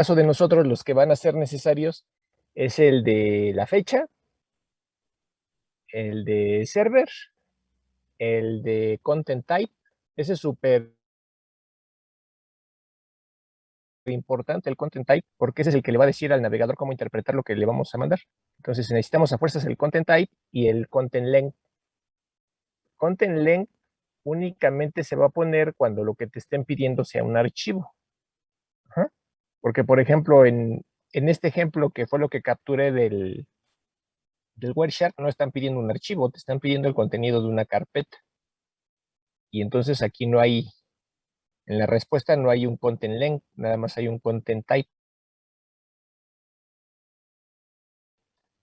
caso de nosotros, los que van a ser necesarios es el de la fecha, el de server, el de content type. Ese es súper importante, el content type, porque ese es el que le va a decir al navegador cómo interpretar lo que le vamos a mandar. Entonces necesitamos a fuerzas el content type y el content length. Content length únicamente se va a poner cuando lo que te estén pidiendo sea un archivo. Ajá. Porque, por ejemplo, en este ejemplo que fue lo que capturé del Wireshark, no están pidiendo un archivo, te están pidiendo el contenido de una carpeta. Y entonces aquí no hay, en la respuesta no hay un content length, nada más hay un content type.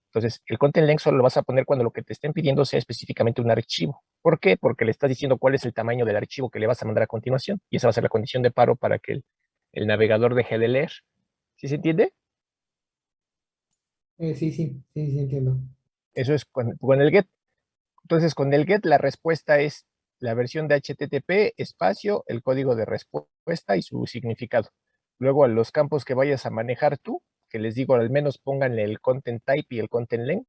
Entonces, el content length solo lo vas a poner cuando lo que te estén pidiendo sea específicamente un archivo. ¿Por qué? Porque le estás diciendo cuál es el tamaño del archivo que le vas a mandar a continuación. Y esa va a ser la condición de paro para que el navegador deje de leer. ¿Sí se entiende? Sí, entiendo. Eso es con el get. Entonces, con el get la respuesta es la versión de HTTP, espacio, el código de respuesta y su significado. Luego, a los campos que vayas a manejar tú, que les digo, al menos pónganle el content type y el content length.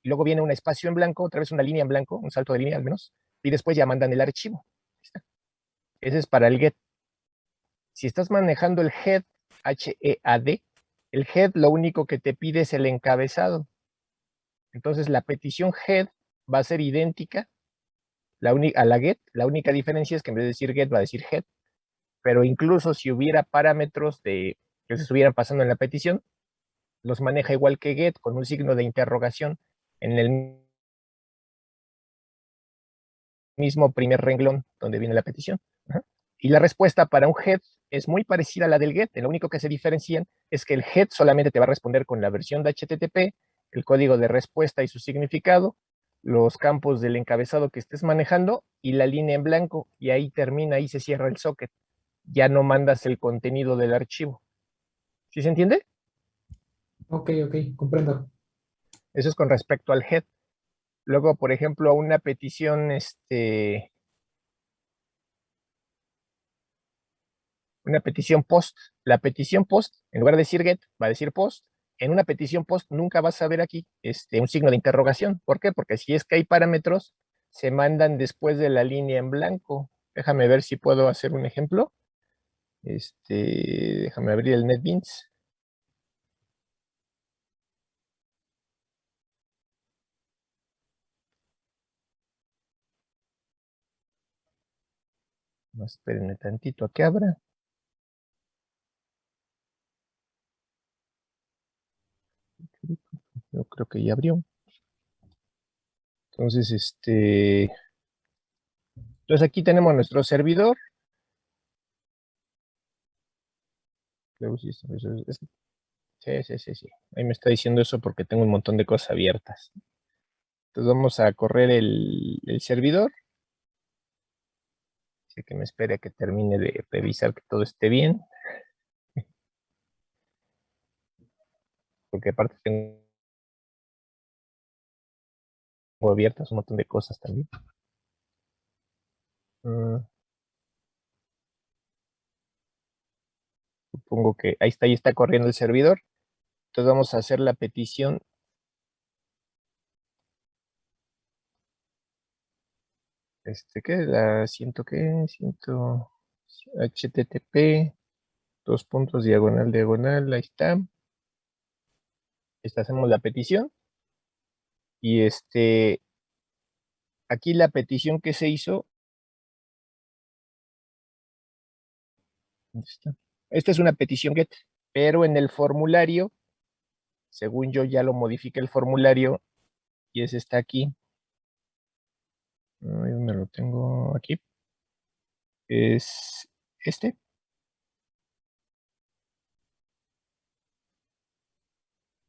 Y luego viene un espacio en blanco, otra vez una línea en blanco, un salto de línea al menos, y después ya mandan el archivo. Ese es para el get. Si estás manejando el head, H-E-A-D, el head lo único que te pide es el encabezado. Entonces la petición head va a ser idéntica a la get. La única diferencia es que en vez de decir get va a decir head. Pero incluso si hubiera parámetros que se estuvieran pasando en la petición, los maneja igual que get, con un signo de interrogación en el mismo primer renglón donde viene la petición. Ajá. Y la respuesta para un head es muy parecida a la del get. Lo único que se diferencian es que el head solamente te va a responder con la versión de HTTP, el código de respuesta y su significado, los campos del encabezado que estés manejando y la línea en blanco. Y ahí termina, ahí se cierra el socket. Ya no mandas el contenido del archivo. ¿Sí se entiende? Ok, comprendo. Eso es con respecto al head. Luego, por ejemplo, una petición, una petición post. La petición post, en lugar de decir get, va a decir post. En una petición post nunca vas a ver aquí un signo de interrogación. ¿Por qué? Porque si es que hay parámetros, se mandan después de la línea en blanco. Déjame ver si puedo hacer un ejemplo. Déjame abrir el NetBeans. No, espérenme tantito a que abra. Yo creo que ya abrió. Entonces, entonces aquí tenemos nuestro servidor. Sí. Ahí me está diciendo eso porque tengo un montón de cosas abiertas. Entonces vamos a correr el servidor. Así que me espere a que termine de revisar que todo esté bien. Porque aparte tengo abiertas un montón de cosas también. Supongo que ahí está corriendo el servidor. Entonces vamos a hacer la petición. ¿Qué? La ciento qué, ciento HTTP, dos puntos, diagonal, diagonal, ahí está. Hacemos la petición. Y aquí la petición que se hizo. ¿Dónde está? Esta es una petición GET, pero en el formulario, según yo ya lo modifiqué el formulario, y ese está aquí. Ay, ¿dónde lo tengo? Aquí. Es este.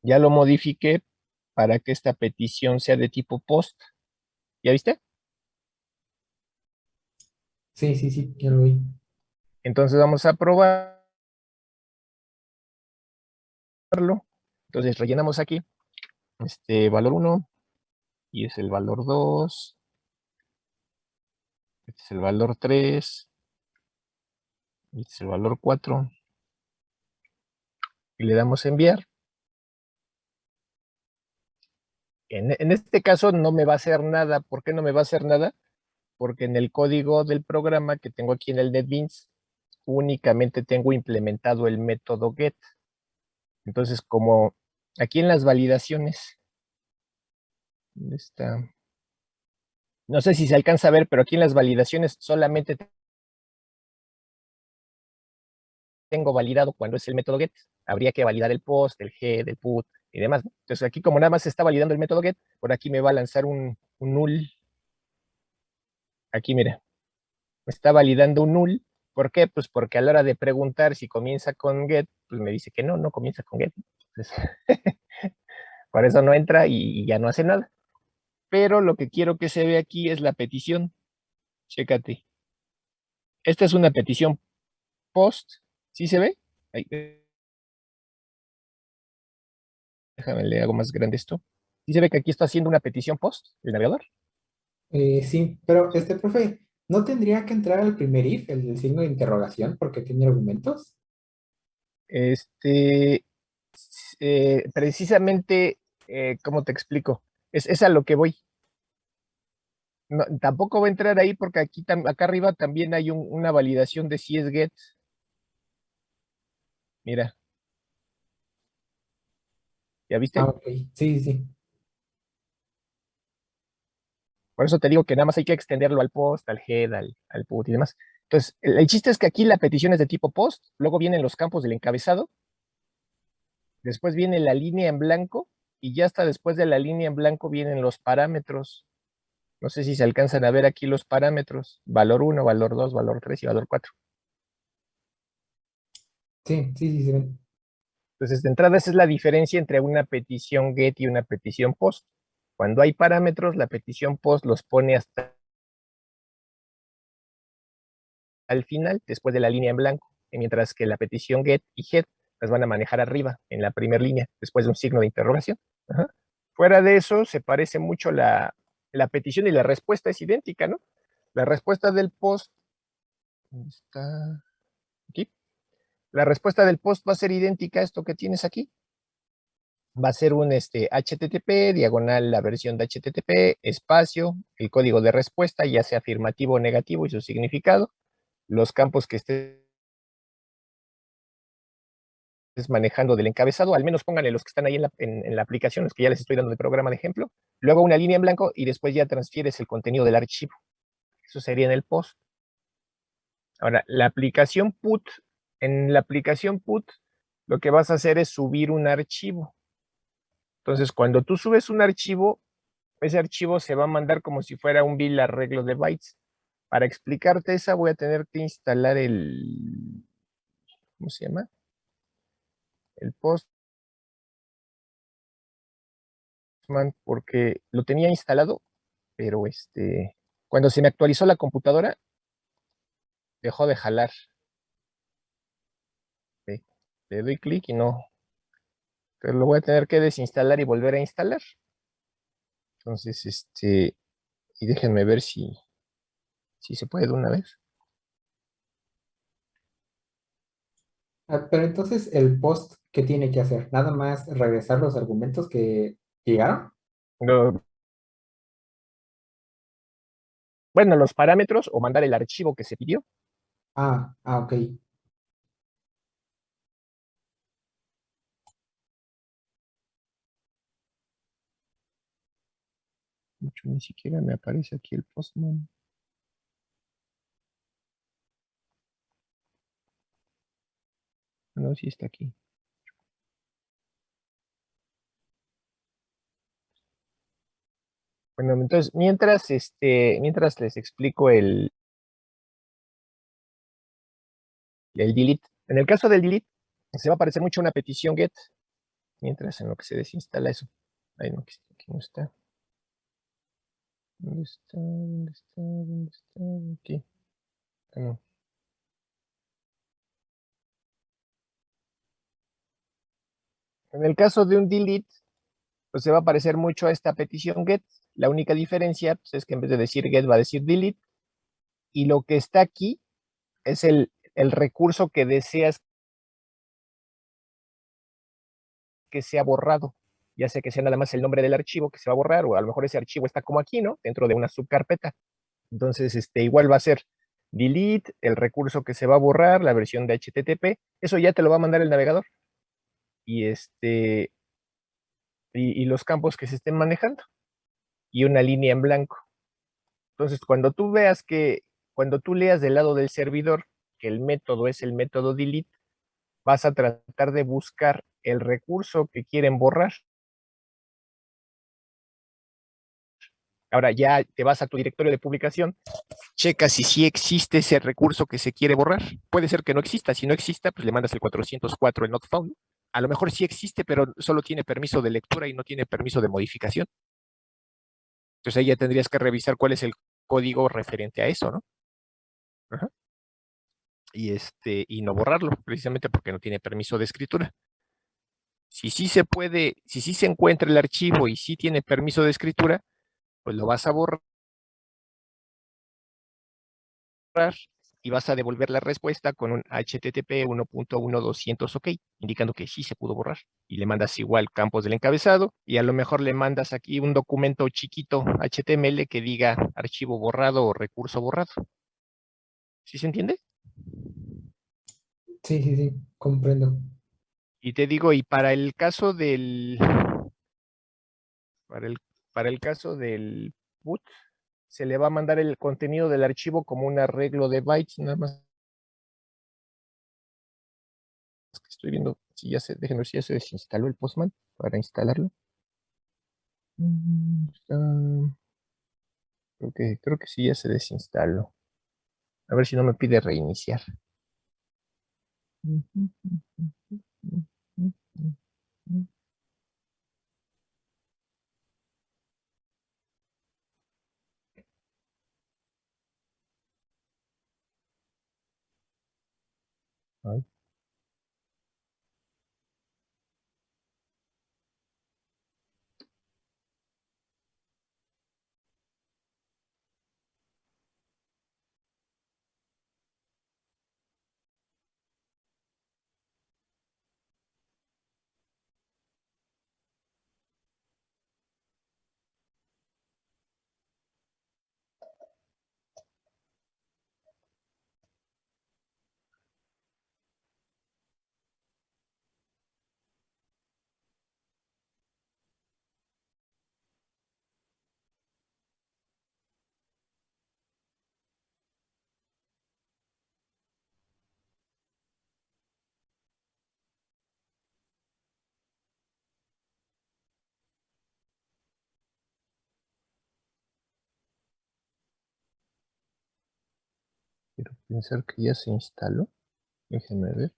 Ya lo modifiqué para que esta petición sea de tipo post. ¿Ya viste? Sí, ya lo vi. Entonces vamos a probarlo. Entonces rellenamos aquí valor 1 y es el valor 2. Este es el valor 3. Este es el valor 4. Y le damos enviar. En este caso no me va a hacer nada. ¿Por qué no me va a hacer nada? Porque en el código del programa que tengo aquí en el NetBeans, únicamente tengo implementado el método get. Entonces, como aquí en las validaciones, ¿dónde está? No sé si se alcanza a ver, pero aquí en las validaciones solamente tengo validado cuando es el método get. Habría que validar el post, el head, el put y demás, ¿no? Entonces aquí como nada más se está validando el método get, por aquí me va a lanzar un null. Aquí mira, me está validando un null. ¿Por qué? Pues porque a la hora de preguntar si comienza con get, pues me dice que no, no comienza con get. Entonces, por eso no entra y ya no hace nada. Pero lo que quiero que se vea aquí es la petición. Chécate. Esta es una petición post. ¿Sí se ve? Ahí, déjame le hago más grande esto. ¿Sí se ve que aquí está haciendo una petición post el navegador? Sí, pero profe, ¿no tendría que entrar al primer if, el del signo de interrogación, porque tiene argumentos? Este, precisamente, ¿cómo te explico? Es a lo que voy. Tampoco va a entrar ahí porque aquí acá arriba también hay una validación de si es get. Mira, ¿ya Ah, viste? ok, sí, sí, sí. Por eso te digo que nada más hay que extenderlo al post, al head, al put y demás. Entonces, el chiste es que aquí la petición es de tipo post, luego vienen los campos del encabezado, después viene la línea en blanco y ya hasta después de la línea en blanco vienen los parámetros. No sé si se alcanzan a ver aquí los parámetros, valor 1, valor 2, valor 3 y valor 4. Sí, sí, sí, se ven. Entonces, de entrada, esa es la diferencia entre una petición get y una petición post. Cuando hay parámetros, la petición post los pone hasta al final, después de la línea en blanco, mientras que la petición get y head las van a manejar arriba, en la primera línea, después de un signo de interrogación. Ajá. Fuera de eso, se parece mucho la petición y la respuesta es idéntica, ¿no? La respuesta del post, ¿dónde está? Aquí. La respuesta del post va a ser idéntica a esto que tienes aquí. Va a ser un HTTP, diagonal la versión de HTTP, espacio, el código de respuesta, ya sea afirmativo o negativo y su significado, los campos que estés manejando del encabezado, al menos pónganle los que están ahí en la aplicación, los que ya les estoy dando de programa de ejemplo, luego una línea en blanco y después ya transfieres el contenido del archivo. Eso sería en el post. Ahora, en la aplicación put, lo que vas a hacer es subir un archivo. Entonces, cuando tú subes un archivo, ese archivo se va a mandar como si fuera un vil arreglo de bytes. Para explicarte esa, voy a tener que instalar ¿cómo se llama? El Postman, porque lo tenía instalado, pero cuando se me actualizó la computadora, dejó de jalar. ¿Sí? Le doy clic y no. Pero lo voy a tener que desinstalar y volver a instalar. Entonces, y déjenme ver si se puede de una vez. Ah, pero entonces, ¿el post qué tiene que hacer? ¿Nada más regresar los argumentos que llegaron? Bueno, los parámetros o mandar el archivo que se pidió. Ok. Mucho, ni siquiera me aparece aquí el Postman. No, sí está aquí. Bueno, entonces, mientras les explico el delete. En el caso del delete, se va a aparecer mucho una petición get, mientras en lo que se desinstala eso. Ahí no, aquí no está. ¿Dónde está? ¿Dónde está? ¿Dónde está? Aquí. Ah, no. En el caso de un delete, pues se va a aparecer mucho a esta petición get. La única diferencia pues, es que en vez de decir get va a decir delete. Y lo que está aquí es el recurso que deseas que sea borrado, ya sea que sea nada más el nombre del archivo que se va a borrar, o a lo mejor ese archivo está como aquí, ¿no? Dentro de una subcarpeta. Entonces, igual va a ser delete, el recurso que se va a borrar, la versión de HTTP, eso ya te lo va a mandar el navegador. Y y los campos que se estén manejando. Y una línea en blanco. Entonces, cuando tú leas del lado del servidor que el método es el método delete, vas a tratar de buscar el recurso que quieren borrar. Ahora ya te vas a tu directorio de publicación, checa si sí existe ese recurso que se quiere borrar. Puede ser que no exista. Si no exista, pues le mandas el 404, el not found. A lo mejor sí existe, pero solo tiene permiso de lectura y no tiene permiso de modificación. Entonces ahí ya tendrías que revisar cuál es el código referente a eso, ¿no? Ajá. Y no borrarlo, precisamente porque no tiene permiso de escritura. Si sí se puede, si sí se encuentra el archivo y sí tiene permiso de escritura, pues lo vas a borrar y vas a devolver la respuesta con un HTTP 1.1200 OK, indicando que sí se pudo borrar. Y le mandas igual campos del encabezado y a lo mejor le mandas aquí un documento chiquito HTML que diga archivo borrado o recurso borrado. ¿Sí se entiende? Sí, sí, sí, comprendo. Y te digo, y para el, para el caso del boot, se le va a mandar el contenido del archivo como un arreglo de bytes, nada más que estoy viendo déjenme ver si ya se desinstaló el Postman para instalarlo. Creo que sí ya se desinstaló. A ver si no me pide reiniciar. Ay, quiero pensar que ya se instaló. Déjenme ver.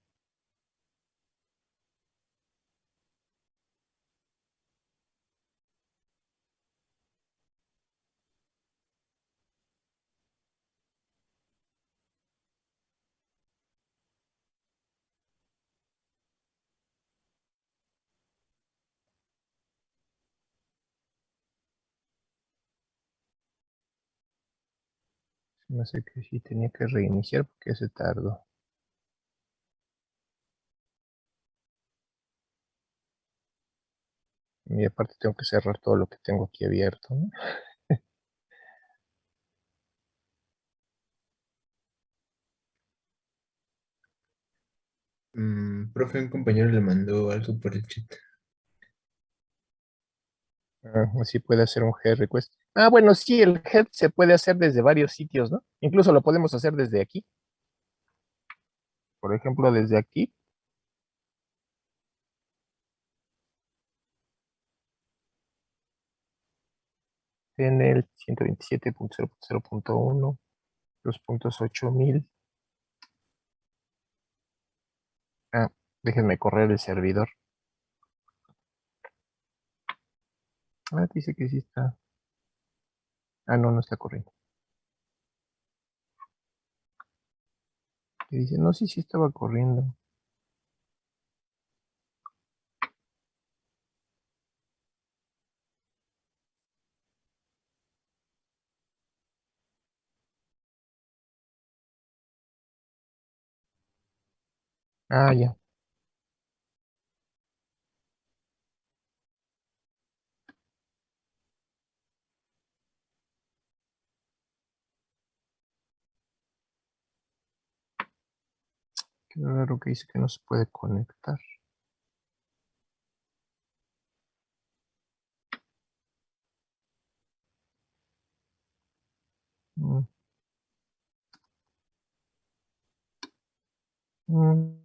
Se me hace que sí tenía que reiniciar porque se tardó. Y aparte tengo que cerrar todo lo que tengo aquí abierto, ¿no? Profe, un compañero le mandó algo por el chat. Así puede hacer un head request. Bueno, sí, el head se puede hacer desde varios sitios, ¿no? Incluso lo podemos hacer desde aquí. Por ejemplo, desde aquí. En el 127.0.0.1, 2.8000. Ah, déjenme correr el servidor. Dice que sí está. No, no está corriendo. Y dice, no, sí, sí estaba corriendo. Ah, ya. Qué raro que dice que no se puede conectar. Mm. Mm.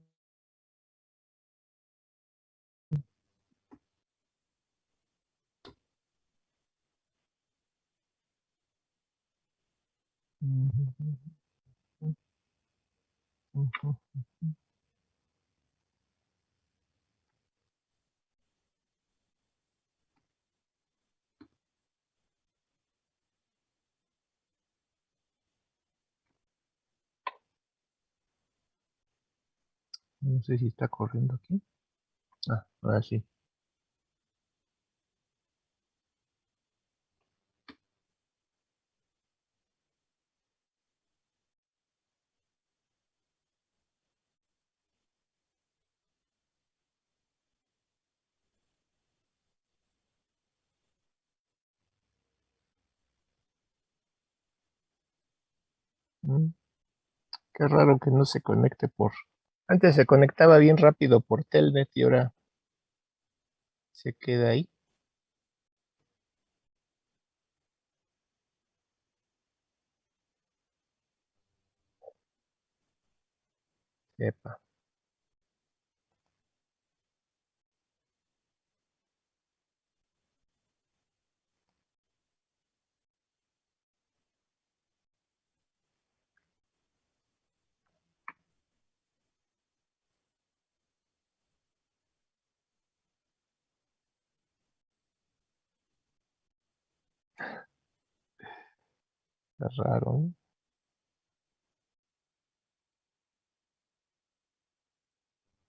No sé si está corriendo aquí. Ah, ahora sí. Mm. Qué raro que no se conecte por... Antes se conectaba bien rápido por Telnet y ahora se queda ahí. Epa. Está raro, ¿no?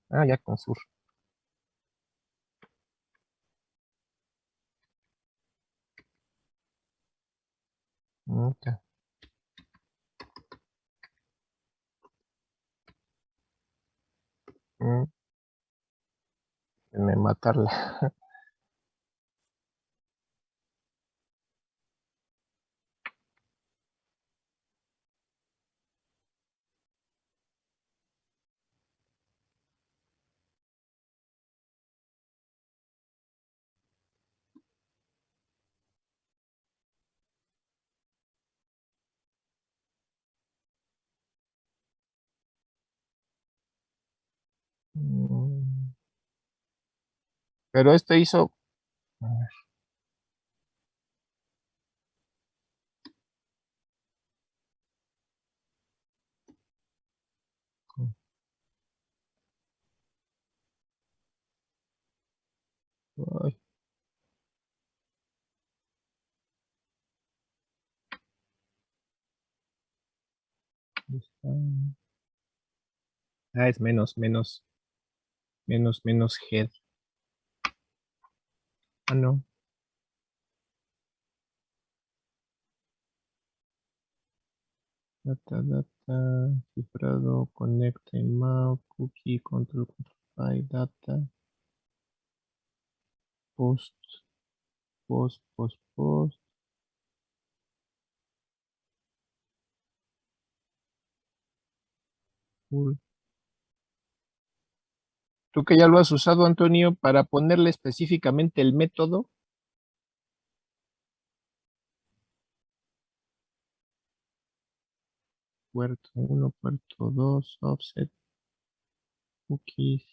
Ah, ya con sur. Ya. Mm. Me matarla. Mm. Pero esto hizo... A ver. Ay, está. Ah, es menos head. Ah, no. Data, cifrado, connect, timeout, cookie, control, data, post, post. Full. Tú que ya lo has usado, Antonio, para ponerle específicamente el método. Puerto 1, puerto 2, offset, cookies,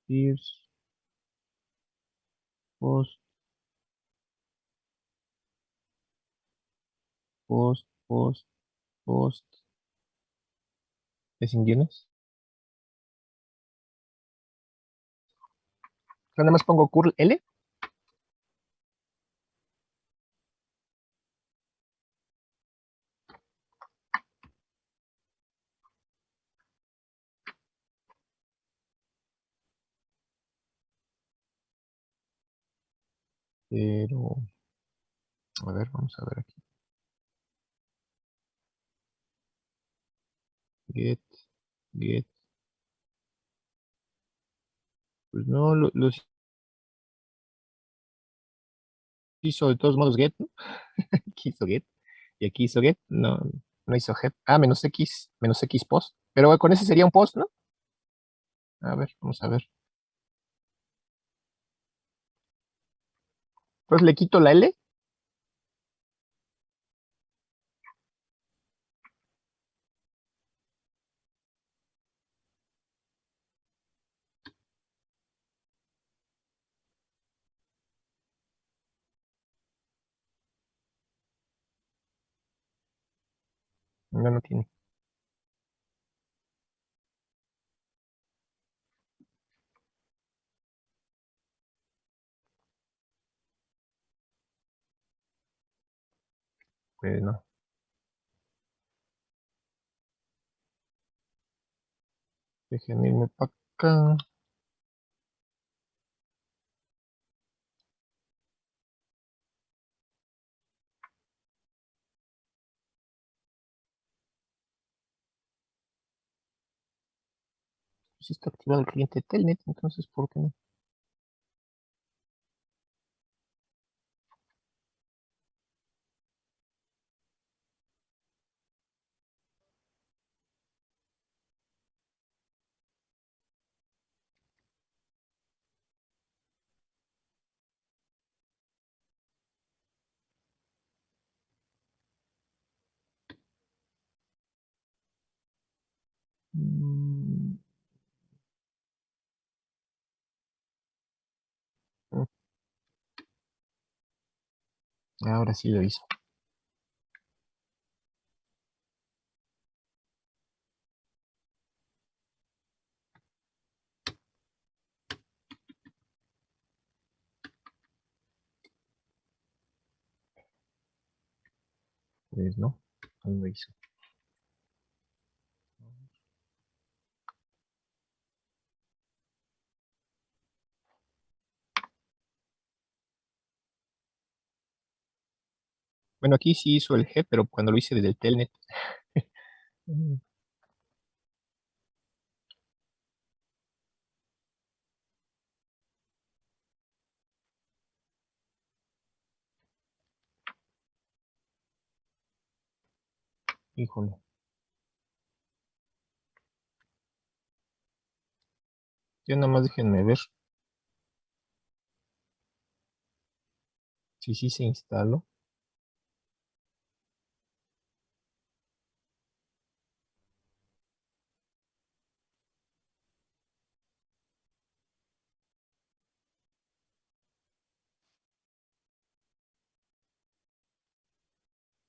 peers, post, post. ¿Es sin guiones? Yo nada más pongo curl L. Pero, a ver, vamos a ver aquí. Get, Pues no, los hizo de todos modos get, ¿no? Aquí hizo get. Y aquí hizo get. No, no hizo get. Ah, menos X post. Pero con ese sería un post, ¿no? A ver, vamos a ver. Pues le quito la L. No, no tiene. Pues no. Déjenme irme para acá. Pues está activado el cliente Telnet, entonces, ¿por qué no? Mm, mm, Ahora sí lo hizo. Pues no, no lo hizo. Bueno, aquí sí hizo el G, pero cuando lo hice desde el Telnet. Mm, Híjole. Ya nada más déjenme ver si sí se instaló.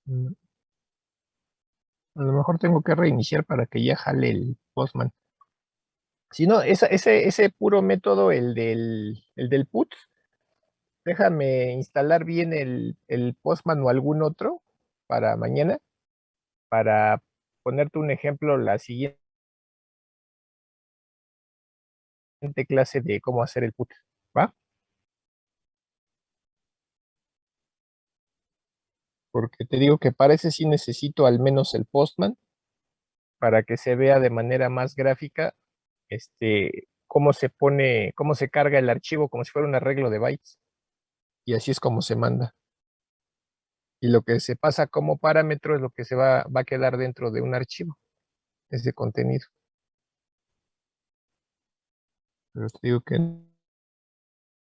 Mm, A lo mejor tengo que reiniciar para que ya jale el Postman. Si no, ese puro método, el del put, déjame instalar bien el Postman o algún otro para mañana, para ponerte un ejemplo, la siguiente clase de cómo hacer el put. ¿Va? Porque te digo que para ese sí necesito al menos el Postman para que se vea de manera más gráfica cómo se pone, cómo se carga el archivo como si fuera un arreglo de bytes. Y así es como se manda. Y lo que se pasa como parámetro es lo que se va a quedar dentro de un archivo, ese contenido. Pero te digo que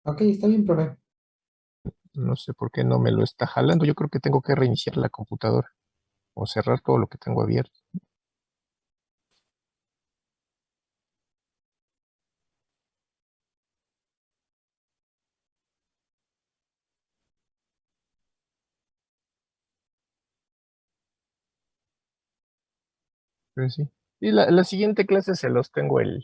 Ok, está bien, profe. no sé por qué no me lo está jalando. Yo creo que tengo que reiniciar la computadora o cerrar todo lo que tengo abierto. Pero sí. Y la siguiente clase se los tengo el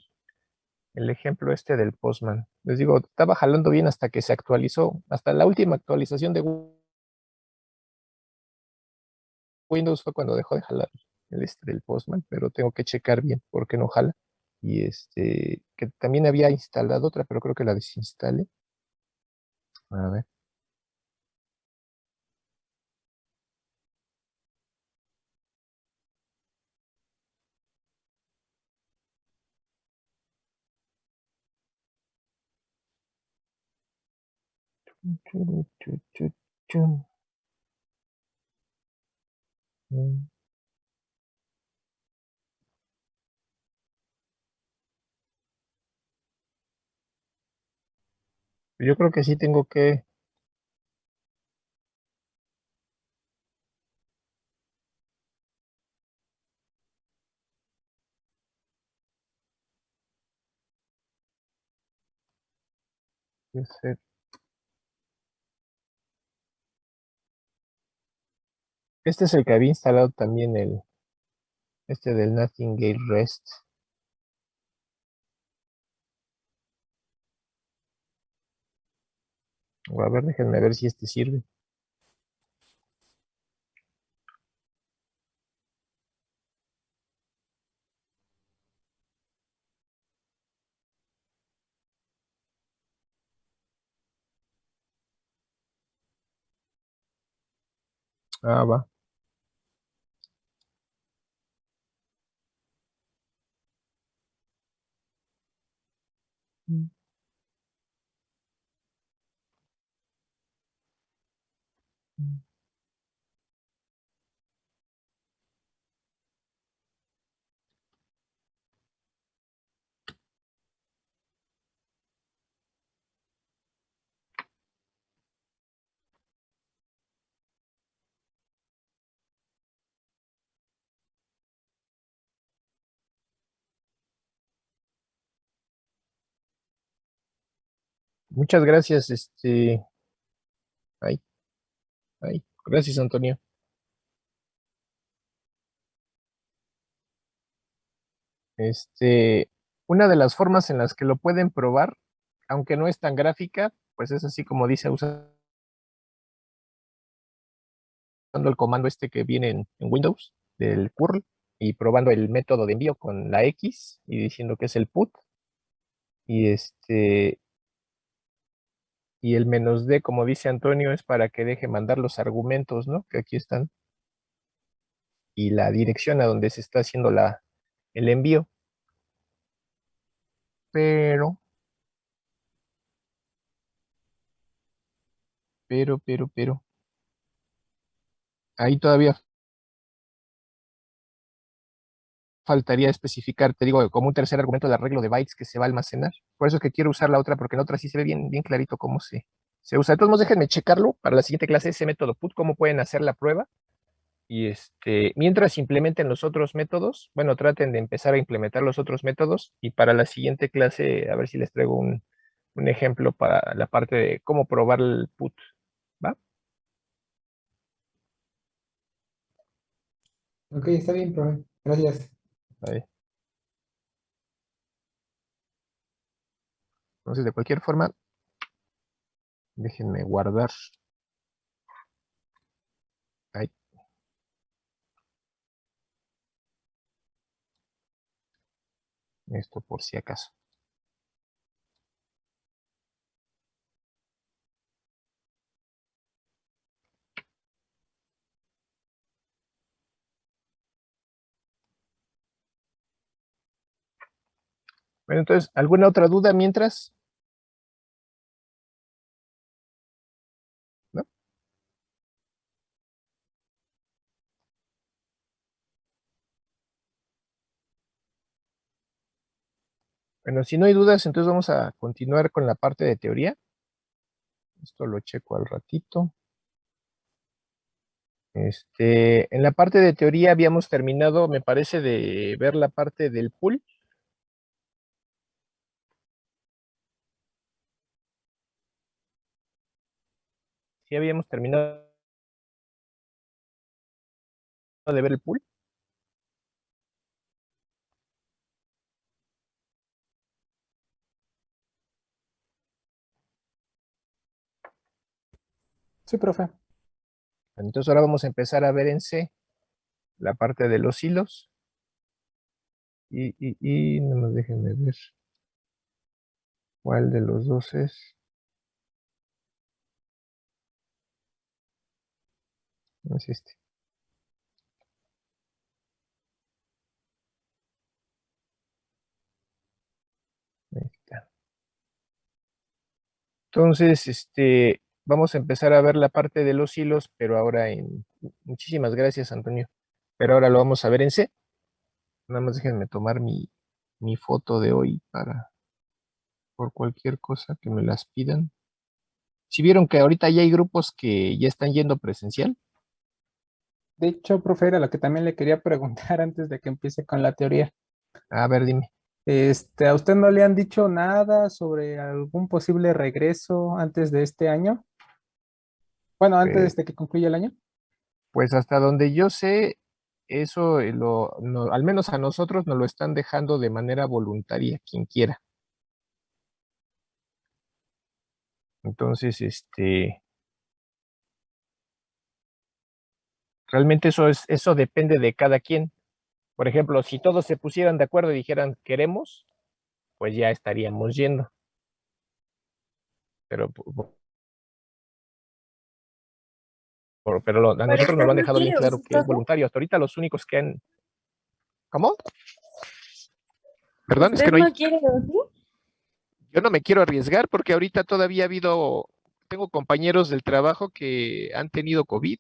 ejemplo del Postman. Les digo, estaba jalando bien hasta que se actualizó, hasta la última actualización de Windows fue cuando dejó de jalar del Postman, pero tengo que checar bien por qué no jala. Y que también había instalado otra, pero creo que la desinstalé. A ver. Yo creo que sí tengo que... hacer- Este es el que había instalado también este del Nightingale REST. A ver, déjenme ver si este sirve. Ah, va. Muchas gracias, ay, ay, gracias, Antonio. Una de las formas en las que lo pueden probar, aunque no es tan gráfica, pues es así como dice, usando el comando que viene en Windows, del curl, y probando el método de envío con la X y diciendo que es el put, y y el "-d", como dice Antonio, es para que deje mandar los argumentos, ¿no? Que aquí están, y la dirección a donde se está haciendo el envío. Pero, ahí todavía faltaría especificar, te digo, como un tercer argumento el arreglo de bytes que se va a almacenar. Por eso es que quiero usar la otra, porque en la otra sí se ve bien, bien clarito cómo se usa. Entonces, déjenme checarlo para la siguiente clase, ese método put, cómo pueden hacer la prueba. Y mientras implementen los otros métodos, bueno, traten de empezar a implementar los otros métodos, y para la siguiente clase, a ver si les traigo un ejemplo para la parte de cómo probar el put. ¿Va? Ok, está bien, profe. Gracias. Ahí. Entonces, de cualquier forma, déjenme guardar ahí esto por si acaso. Bueno, entonces, ¿alguna otra duda mientras? ¿No? Bueno, si no hay dudas, entonces vamos a continuar con la parte de teoría. Esto lo checo al ratito. En la parte de teoría habíamos terminado, me parece, de ver la parte del pool. Sí habíamos terminado de ver el pool. Sí, profe. Entonces ahora vamos a empezar a ver en C la parte de los hilos. No nos déjenme ver cuál de los dos es. No es este. Ahí está. Entonces, vamos a empezar a ver la parte de los hilos, pero ahora en... Muchísimas gracias, Antonio. Pero ahora lo vamos a ver en C. Nada más déjenme tomar mi foto de hoy para, por cualquier cosa que me las pidan. Si vieron que ahorita ya hay grupos que ya están yendo presencial. De hecho, profe, era lo que también le quería preguntar antes de que empiece con la teoría. A ver, dime. ¿A usted no le han dicho nada sobre algún posible regreso antes de este año? Bueno, Eh, antes de que concluya el año. Pues hasta donde yo sé, eso al menos a nosotros nos lo están dejando de manera voluntaria, quien quiera. Entonces, realmente eso depende de cada quien. Por ejemplo, si todos se pusieran de acuerdo y dijeran queremos, pues ya estaríamos yendo. Pero, a Pero nosotros nos usted lo han no dejado bien quiere, ¿o claro sí, que es profe? voluntario. Hasta ahorita los únicos que han... ¿Cómo? Perdón, es que ¿Usted no hay... no quiere, o sí? Yo no me quiero arriesgar porque ahorita todavía tengo compañeros del trabajo que han tenido COVID.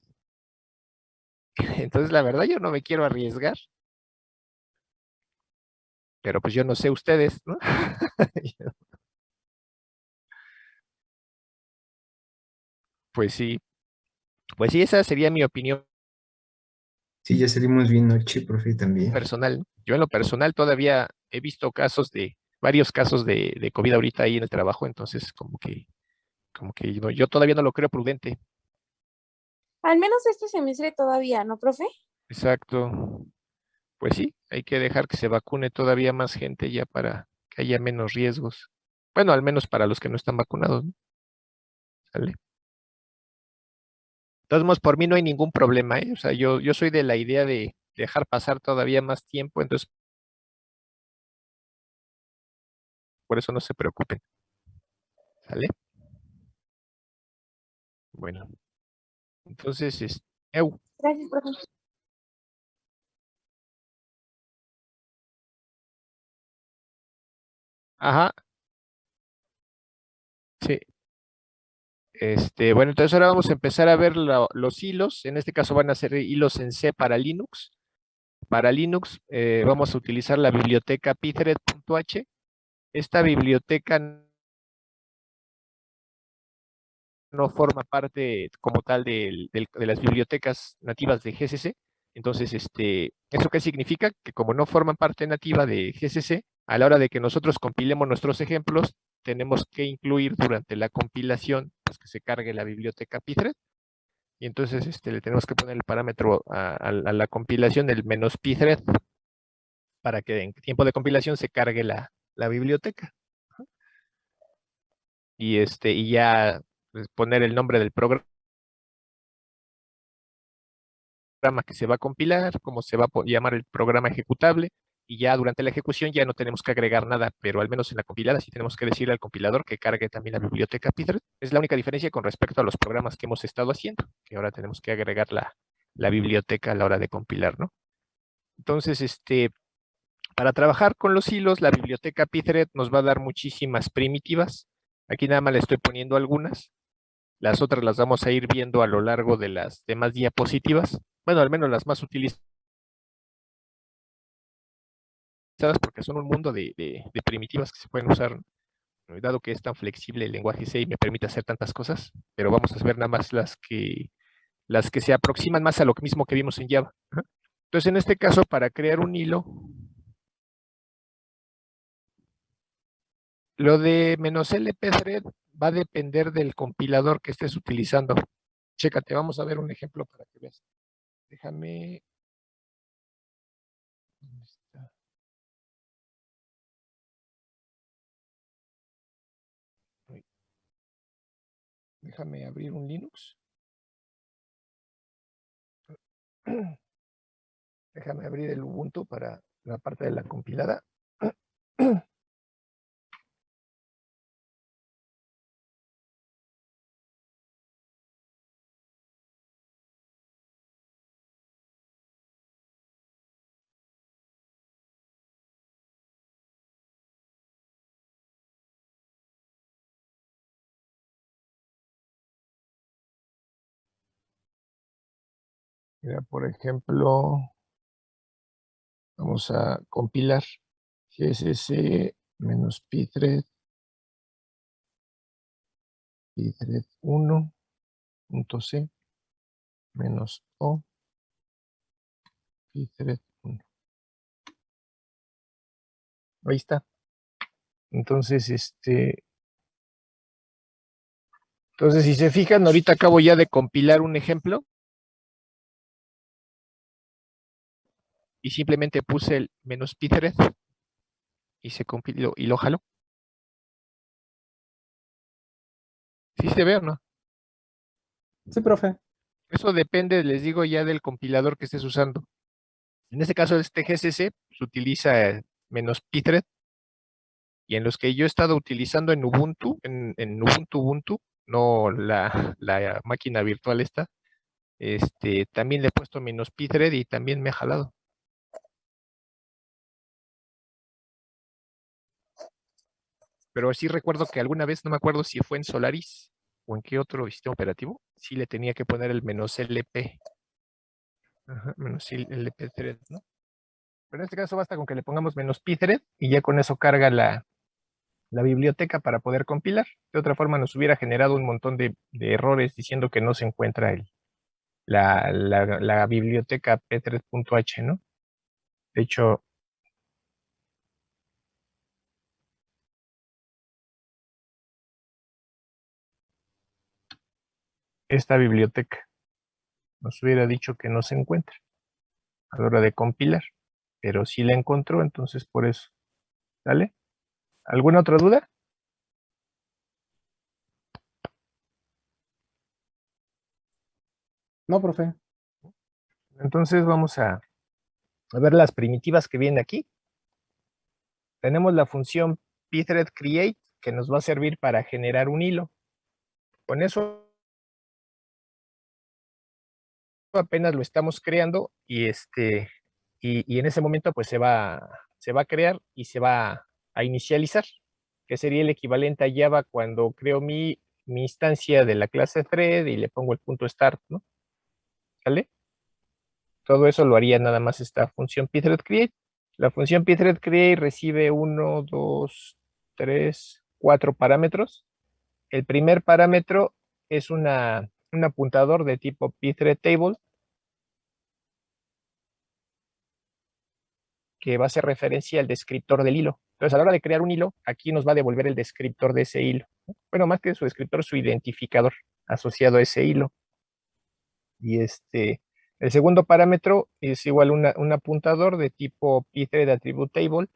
Entonces, la verdad, yo no me quiero arriesgar. Pero pues yo no sé ustedes, ¿no? Pues sí, esa sería mi opinión Sí, ya salimos bien noche, profe, también. personal. Yo en lo personal todavía he visto varios casos de COVID ahorita ahí en el trabajo, entonces como que yo todavía no lo creo prudente. Al menos este semestre todavía, ¿no, profe? Exacto. Pues sí, hay que dejar que se vacune todavía más gente ya para que haya menos riesgos. Bueno, al menos para los que no están vacunados, ¿no? ¿Sale? De todos modos, por mí no hay ningún problema, ¿eh? O sea, yo soy de la idea de dejar pasar todavía más tiempo, entonces por eso no se preocupen. ¿Sale? Bueno, entonces, Gracias, profe. ajá, sí. Bueno, entonces ahora vamos a empezar a ver los hilos. En este caso van a ser hilos en C para Linux. Para Linux vamos a utilizar la biblioteca pthread.h. Esta biblioteca no forma parte como tal de las bibliotecas nativas de GCC. Entonces, ¿eso qué significa? Que como no forman parte nativa de GCC, a la hora de que nosotros compilemos nuestros ejemplos, tenemos que incluir durante la compilación, pues que se cargue la biblioteca pthread. Y entonces le tenemos que poner el parámetro a la compilación, el "-pthread", para que en tiempo de compilación se cargue la biblioteca. Y ya pues, poner el nombre del programa que se va a compilar, cómo se va a llamar el programa ejecutable, y ya durante la ejecución ya no tenemos que agregar nada, pero al menos en la compilada sí tenemos que decirle al compilador que cargue también la biblioteca Pthread. Es la única diferencia con respecto a los programas que hemos estado haciendo, que ahora tenemos que agregar la biblioteca a la hora de compilar, ¿no? Entonces, para trabajar con los hilos, la biblioteca Pthread nos va a dar muchísimas primitivas. Aquí nada más le estoy poniendo algunas. Las otras las vamos a ir viendo a lo largo de las demás diapositivas. Bueno, al menos las más utilizadas porque son un mundo de primitivas que se pueden usar, ¿no? Dado que es tan flexible el lenguaje C y me permite hacer tantas cosas, pero vamos a ver nada más las que se aproximan más a lo mismo que vimos en Java. Ajá. Entonces, en este caso, para crear un hilo, lo de -lpthread va a depender del compilador que estés utilizando. Chécate, vamos a ver un ejemplo para que veas. Déjame. ¿Dónde está? Uy, déjame abrir un Linux. Déjame abrir el Ubuntu para la parte de la compilada. Mira, por ejemplo, vamos a compilar gcc menos pthread 1.c menos o pthread 1. Ahí está. Entonces, entonces, si se fijan, ahorita acabo ya de compilar un ejemplo y simplemente puse el menos pthread y se compiló y lo jaló. ¿Sí se ve o no? Sí, profe. Eso depende, les digo, ya del compilador que estés usando. En este caso, este GCC se utiliza menos pthread, y en los que yo he estado utilizando en Ubuntu, en Ubuntu, no la máquina virtual esta, también le he puesto menos pthread y también me ha jalado. Pero sí recuerdo que alguna vez, no me acuerdo si fue en Solaris o en qué otro sistema operativo, sí le tenía que poner el menos LP. Ajá, menos LP thread, ¿no? Pero en este caso basta con que le pongamos menos pthread y ya con eso carga la biblioteca para poder compilar. De otra forma nos hubiera generado un montón de errores diciendo que no se encuentra la biblioteca p3.h, ¿no? De hecho, esta biblioteca nos hubiera dicho que no se encuentra a la hora de compilar, pero sí la encontró, entonces por eso. ¿Sale? ¿Alguna otra duda? No, profe. Entonces vamos a ver las primitivas que vienen aquí. Tenemos la función pthread create que nos va a servir para generar un hilo. Con eso apenas lo estamos creando y y en ese momento pues se va a crear y se va a inicializar, que sería el equivalente a Java cuando creo mi instancia de la clase thread y le pongo el punto start, ¿no? ¿Sale? Todo eso lo haría nada más esta función pthread create. La función pthread create recibe 1, 2, 3, 4 parámetros. El primer parámetro es un apuntador de tipo pthread table que va a hacer referencia al descriptor del hilo. Entonces, a la hora de crear un hilo, aquí nos va a devolver el descriptor de ese hilo. Bueno, más que su descriptor, su identificador asociado a ese hilo. Y el segundo parámetro es igual un apuntador de tipo pthread attribute table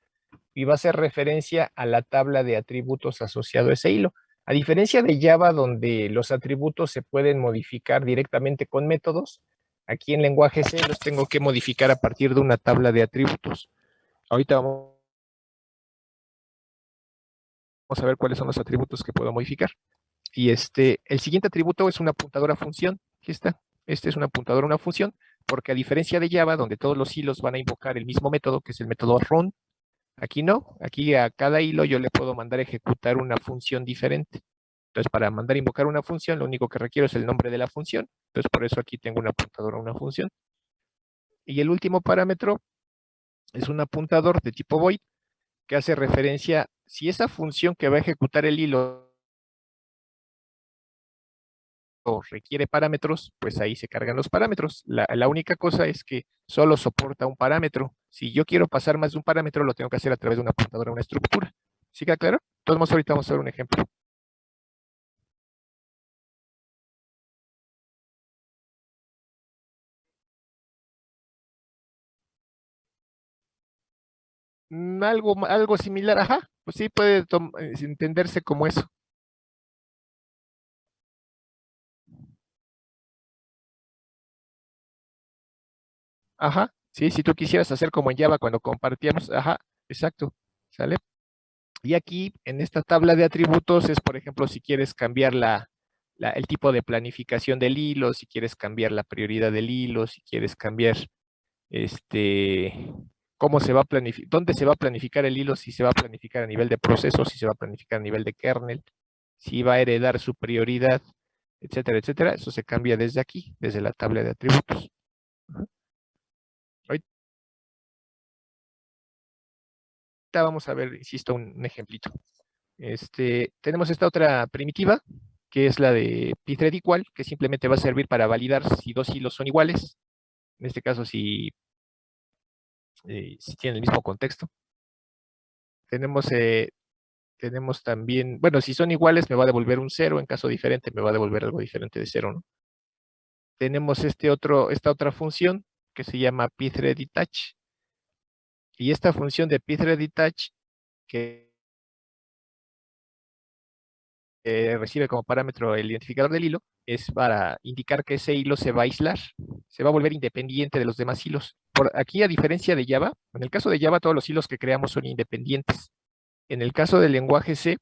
y va a hacer referencia a la tabla de atributos asociado a ese hilo. A diferencia de Java, donde los atributos se pueden modificar directamente con métodos, aquí en lenguaje C los tengo que modificar a partir de una tabla de atributos. Ahorita vamos a ver cuáles son los atributos que puedo modificar. Y el siguiente atributo es una apuntadora función. Aquí está. Este es un apuntador a una función, porque a diferencia de Java, donde todos los hilos van a invocar el mismo método, que es el método run, aquí no. Aquí a cada hilo yo le puedo mandar a ejecutar una función diferente. Entonces, para mandar a invocar una función, lo único que requiero es el nombre de la función. Entonces, por eso aquí tengo un apuntador a una función. Y el último parámetro es un apuntador de tipo void, que hace referencia, si esa función que va a ejecutar el hilo requiere parámetros, pues ahí se cargan los parámetros. La única cosa es que solo soporta un parámetro. Si yo quiero pasar más de un parámetro, lo tengo que hacer a través de una apuntadora, una estructura. ¿Sí queda claro? Entonces, ahorita vamos a ver un ejemplo. Algo similar, ajá, pues sí puede entenderse como eso. Ajá, sí, si tú quisieras hacer como en Java cuando compartíamos, ajá, exacto, ¿sale? Y aquí en esta tabla de atributos es, por ejemplo, si quieres cambiar el tipo de planificación del hilo, si quieres cambiar la prioridad del hilo, si quieres cambiar cómo se va a planificar, dónde se va a planificar el hilo, si se va a planificar a nivel de proceso, si se va a planificar a nivel de kernel, si va a heredar su prioridad, etcétera, etcétera. Eso se cambia desde aquí, desde la tabla de atributos. Ahorita vamos a ver, insisto, un ejemplito. Tenemos esta otra primitiva, que es la de pthread igual, que simplemente va a servir para validar si dos hilos son iguales. En este caso, si tienen el mismo contexto. Tenemos también, bueno, si son iguales me va a devolver un 0, en caso diferente me va a devolver algo diferente de 0, ¿no? Tenemos esta otra función que se llama pthread_detach. Y esta función de pthread_detach que recibe como parámetro el identificador del hilo es para indicar que ese hilo se va a aislar, se va a volver independiente de los demás hilos. Por aquí, a diferencia de Java, en el caso de Java todos los hilos que creamos son independientes. En el caso del lenguaje C,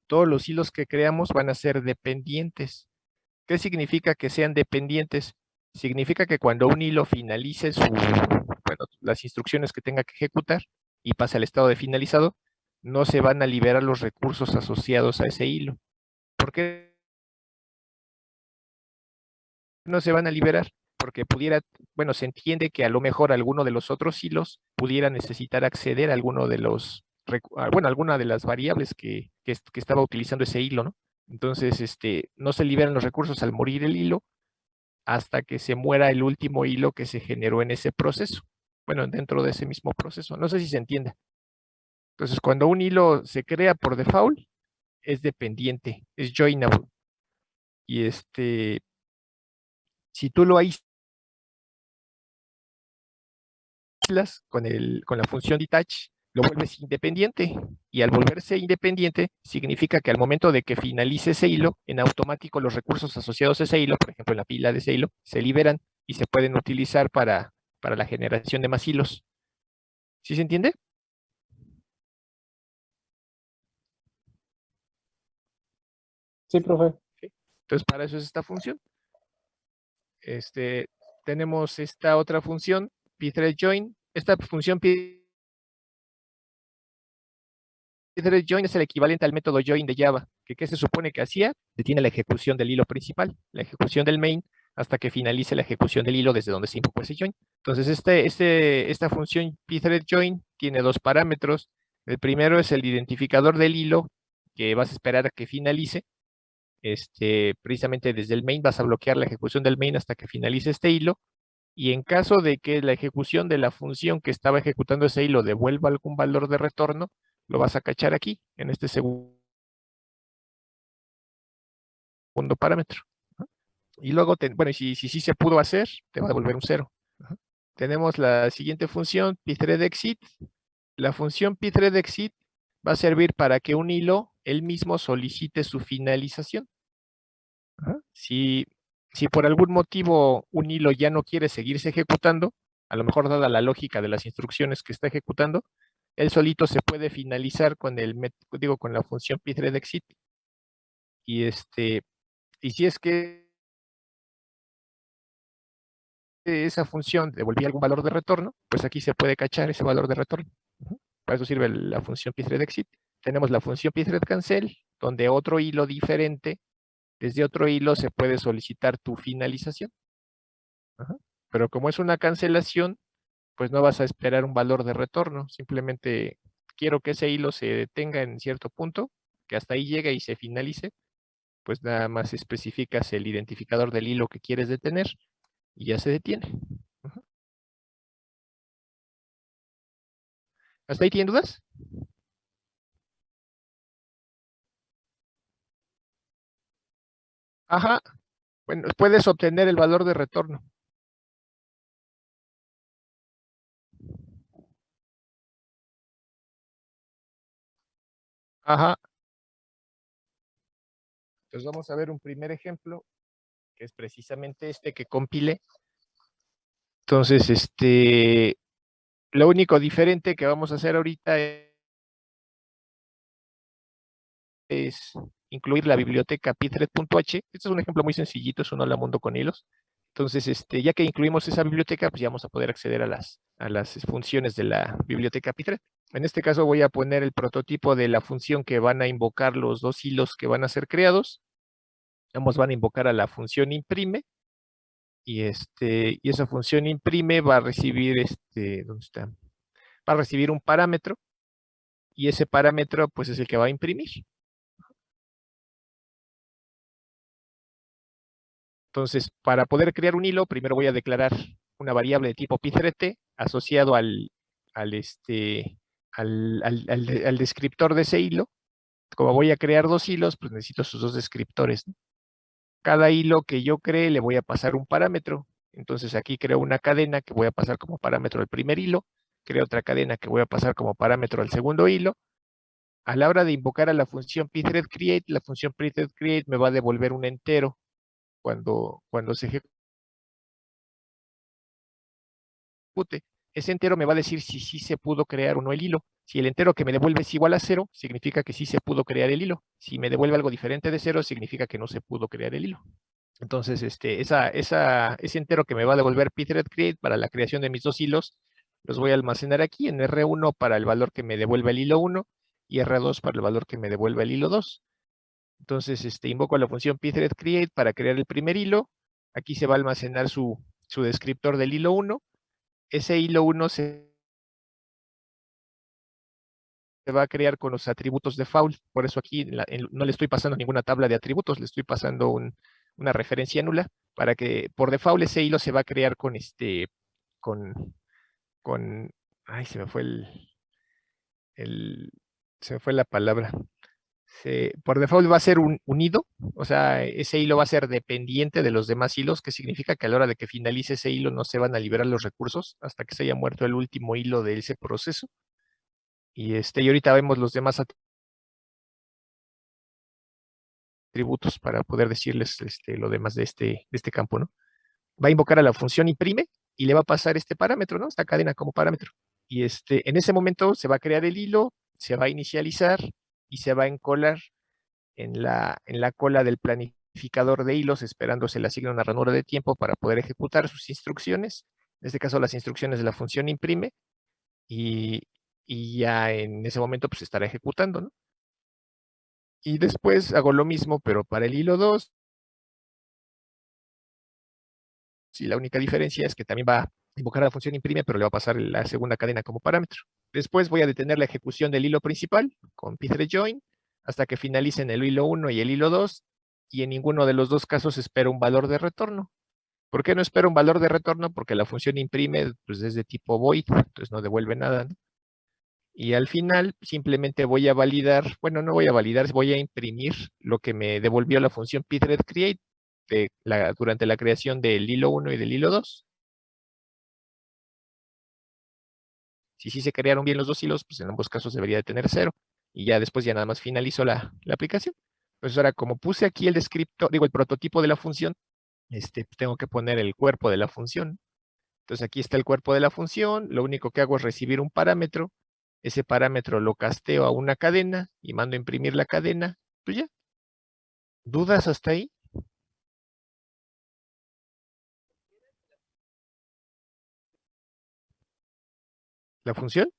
todos los hilos que creamos van a ser dependientes. ¿Qué significa que sean dependientes? Significa que cuando un hilo finalice las instrucciones que tenga que ejecutar y pase al estado de finalizado, no se van a liberar los recursos asociados a ese hilo. ¿Por qué no se van a liberar? Porque se entiende que a lo mejor alguno de los otros hilos pudiera necesitar acceder a alguna de las variables que estaba utilizando ese hilo, ¿no? Entonces, no se liberan los recursos al morir el hilo hasta que se muera el último hilo que se generó en ese proceso. Bueno, dentro de ese mismo proceso. No sé si se entiende. Entonces, cuando un hilo se crea por default, es dependiente, es joinable. Y si tú lo aíslas con la función detach, lo vuelves independiente. Y al volverse independiente, significa que al momento de que finalice ese hilo, en automático los recursos asociados a ese hilo, por ejemplo, en la pila de ese hilo, se liberan y se pueden utilizar para la generación de más hilos. ¿Sí se entiende? Sí, profe. Entonces, para eso es esta función. Tenemos esta otra función, pthread_join. Esta función pthread_join es el equivalente al método join de Java, que ¿qué se supone que hacía? Detiene la ejecución del hilo principal, la ejecución del main, hasta que finalice la ejecución del hilo desde donde se invocó ese join. Entonces, esta función pthread_join tiene dos parámetros. El primero es el identificador del hilo, que vas a esperar a que finalice. Precisamente desde el main vas a bloquear la ejecución del main hasta que finalice este hilo. Y en caso de que la ejecución de la función que estaba ejecutando ese hilo devuelva algún valor de retorno, lo vas a cachar aquí, en este segundo parámetro. Y luego, si sí se pudo hacer, te va a devolver un 0. Tenemos la siguiente función, pthread_exit. La función pthread_exit va a servir para que un hilo, él mismo solicite su finalización. Si por algún motivo un hilo ya no quiere seguirse ejecutando, a lo mejor dada la lógica de las instrucciones que está ejecutando, él solito se puede finalizar con con la función pthread_exit. Y si es que esa función devolvía algún valor de retorno, pues aquí se puede cachar ese valor de retorno. Para eso sirve la función pthread_exit. Tenemos la función pthread_cancel, donde otro hilo diferente, desde otro hilo se puede solicitar tu finalización. Pero como es una cancelación, pues no vas a esperar un valor de retorno. Simplemente quiero que ese hilo se detenga en cierto punto, que hasta ahí llegue y se finalice. Pues nada más especificas el identificador del hilo que quieres detener y ya se detiene. ¿Hasta ahí tienen dudas? Ajá. Bueno, puedes obtener el valor de retorno. Ajá. Entonces vamos a ver un primer ejemplo, que es precisamente este que compile. Entonces, lo único diferente que vamos a hacer ahorita es incluir la biblioteca pthread.h. Este es un ejemplo muy sencillito, es un hola mundo con hilos. Entonces, ya que incluimos esa biblioteca, pues ya vamos a poder acceder a las funciones de la biblioteca pthread. En este caso voy a poner el prototipo de la función que van a invocar los dos hilos que van a ser creados. Ambos van a invocar a la función imprime. y esa función imprime va a recibir ¿dónde está? Va a recibir un parámetro y ese parámetro pues es el que va a imprimir. Entonces, para poder crear un hilo, primero voy a declarar una variable de tipo pthread asociado al descriptor de ese hilo. Como voy a crear dos hilos, pues necesito sus dos descriptores, ¿no? Cada hilo que yo cree le voy a pasar un parámetro. Entonces aquí creo una cadena que voy a pasar como parámetro al primer hilo, creo otra cadena que voy a pasar como parámetro al segundo hilo. A la hora de invocar a la función pthread_create, la función pthread_create me va a devolver un entero cuando se ejecute. Ese entero me va a decir si sí se pudo crear o no el hilo. Si el entero que me devuelve es igual a 0, significa que sí se pudo crear el hilo. Si me devuelve algo diferente de 0, significa que no se pudo crear el hilo. Entonces, ese entero que me va a devolver pthread_create para la creación de mis dos hilos, los voy a almacenar aquí en R1 para el valor que me devuelve el hilo 1 y R2 para el valor que me devuelve el hilo 2. Entonces, invoco la función pthread_create para crear el primer hilo. Aquí se va a almacenar su descriptor del hilo 1. Ese hilo 1 se va a crear con los atributos default. Por eso aquí no le estoy pasando ninguna tabla de atributos, le estoy pasando una referencia nula para que por default ese hilo se va a crear con, ay, se me fue se me fue la palabra. Por default va a ser un unido, o sea, ese hilo va a ser dependiente de los demás hilos, que significa que a la hora de que finalice ese hilo no se van a liberar los recursos hasta que se haya muerto el último hilo de ese proceso. Y ahorita vemos los demás atributos para poder decirles lo demás de este campo, ¿no? Va a invocar a la función imprime y le va a pasar este parámetro, ¿no? Esta cadena como parámetro. Y en ese momento se va a crear el hilo, se va a inicializar y se va a encolar en la cola del planificador de hilos, esperando se le asigne una ranura de tiempo para poder ejecutar sus instrucciones. En este caso, las instrucciones de la función imprime y ya en ese momento pues estará ejecutando, ¿no? Y después hago lo mismo, pero para el hilo 2. Y la única diferencia es que también va a invocar a la función imprime, pero le va a pasar la segunda cadena como parámetro. Después voy a detener la ejecución del hilo principal con pthread_join hasta que finalicen el hilo 1 y el hilo 2, y en ninguno de los dos casos espero un valor de retorno. ¿Por qué no espero un valor de retorno? Porque la función imprime pues, es de tipo void, entonces no devuelve nada, ¿no? Y al final simplemente voy a validar, bueno, no voy a validar, voy a imprimir lo que me devolvió la función pthread_create durante la creación del hilo 1 y del hilo 2. Si sí se crearon bien los dos hilos, pues en ambos casos debería de tener 0. Y ya después ya nada más finalizo la aplicación. Entonces ahora como puse aquí el descriptor, digo el prototipo de la función, tengo que poner el cuerpo de la función. Entonces aquí está el cuerpo de la función, lo único que hago es recibir un parámetro, ese parámetro lo casteo a una cadena y mando a imprimir la cadena, pues ya. ¿Dudas hasta ahí? ¿La función?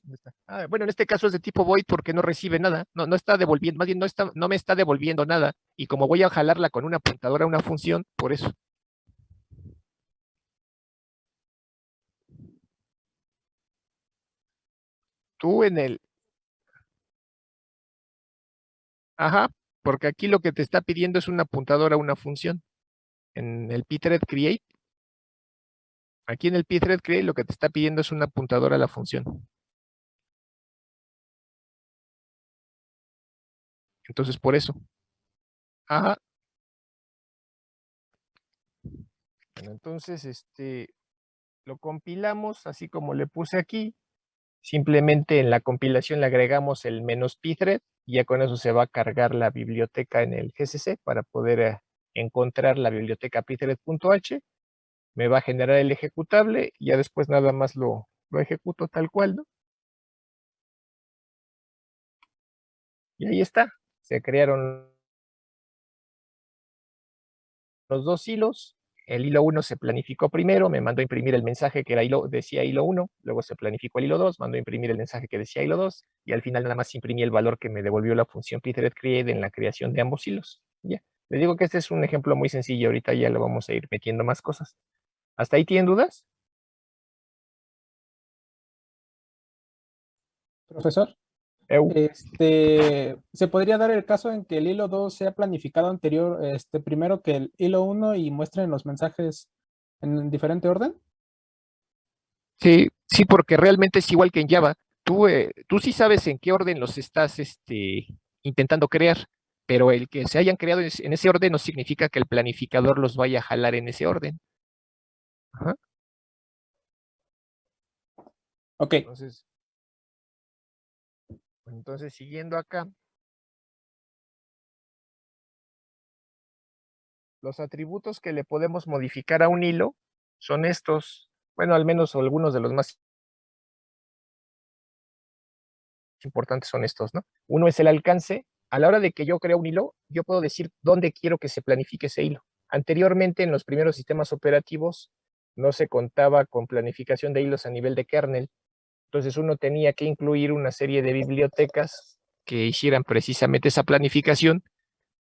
¿Dónde está? Bueno, en este caso es de tipo void porque no recibe nada, no está devolviendo, más bien no me está devolviendo nada, y como voy a jalarla con una apuntadora a una función, por eso. Tú en el, ajá, porque aquí lo que te está pidiendo es una apuntadora a una función. En el pthread_create, aquí en el pthread_create lo que te está pidiendo es una apuntadora a la función. Entonces, por eso. Ajá. Bueno, entonces, lo compilamos así como le puse aquí. Simplemente en la compilación le agregamos el "-pthread", y ya con eso se va a cargar la biblioteca en el GCC para poder encontrar la biblioteca pthread.h. Me va a generar el ejecutable y ya después nada más lo ejecuto tal cual, ¿no? Y ahí está. Se crearon los dos hilos. El hilo 1 se planificó primero, me mandó a imprimir el mensaje que decía hilo 1, luego se planificó el hilo 2, mandó a imprimir el mensaje que decía hilo 2, y al final nada más imprimí el valor que me devolvió la función pthread_create en la creación de ambos hilos. Ya. Les digo que este es un ejemplo muy sencillo, ahorita ya lo vamos a ir metiendo más cosas. ¿Hasta ahí tienen dudas? Profesor, Eu. ¿se podría dar el caso en que el hilo 2 sea planificado primero que el hilo 1 y muestren los mensajes en diferente orden? Sí, sí, porque realmente es igual que en Java. Tú sí sabes en qué orden los estás intentando crear, pero el que se hayan creado en ese orden no significa que el planificador los vaya a jalar en ese orden. Ajá. Ok, Entonces, siguiendo acá, los atributos que le podemos modificar a un hilo son estos, bueno, al menos algunos de los más importantes son estos, ¿no? Uno es el alcance. A la hora de que yo creo un hilo, yo puedo decir dónde quiero que se planifique ese hilo. Anteriormente, en los primeros sistemas operativos, no se contaba con planificación de hilos a nivel de kernel. Entonces uno tenía que incluir una serie de bibliotecas que hicieran precisamente esa planificación,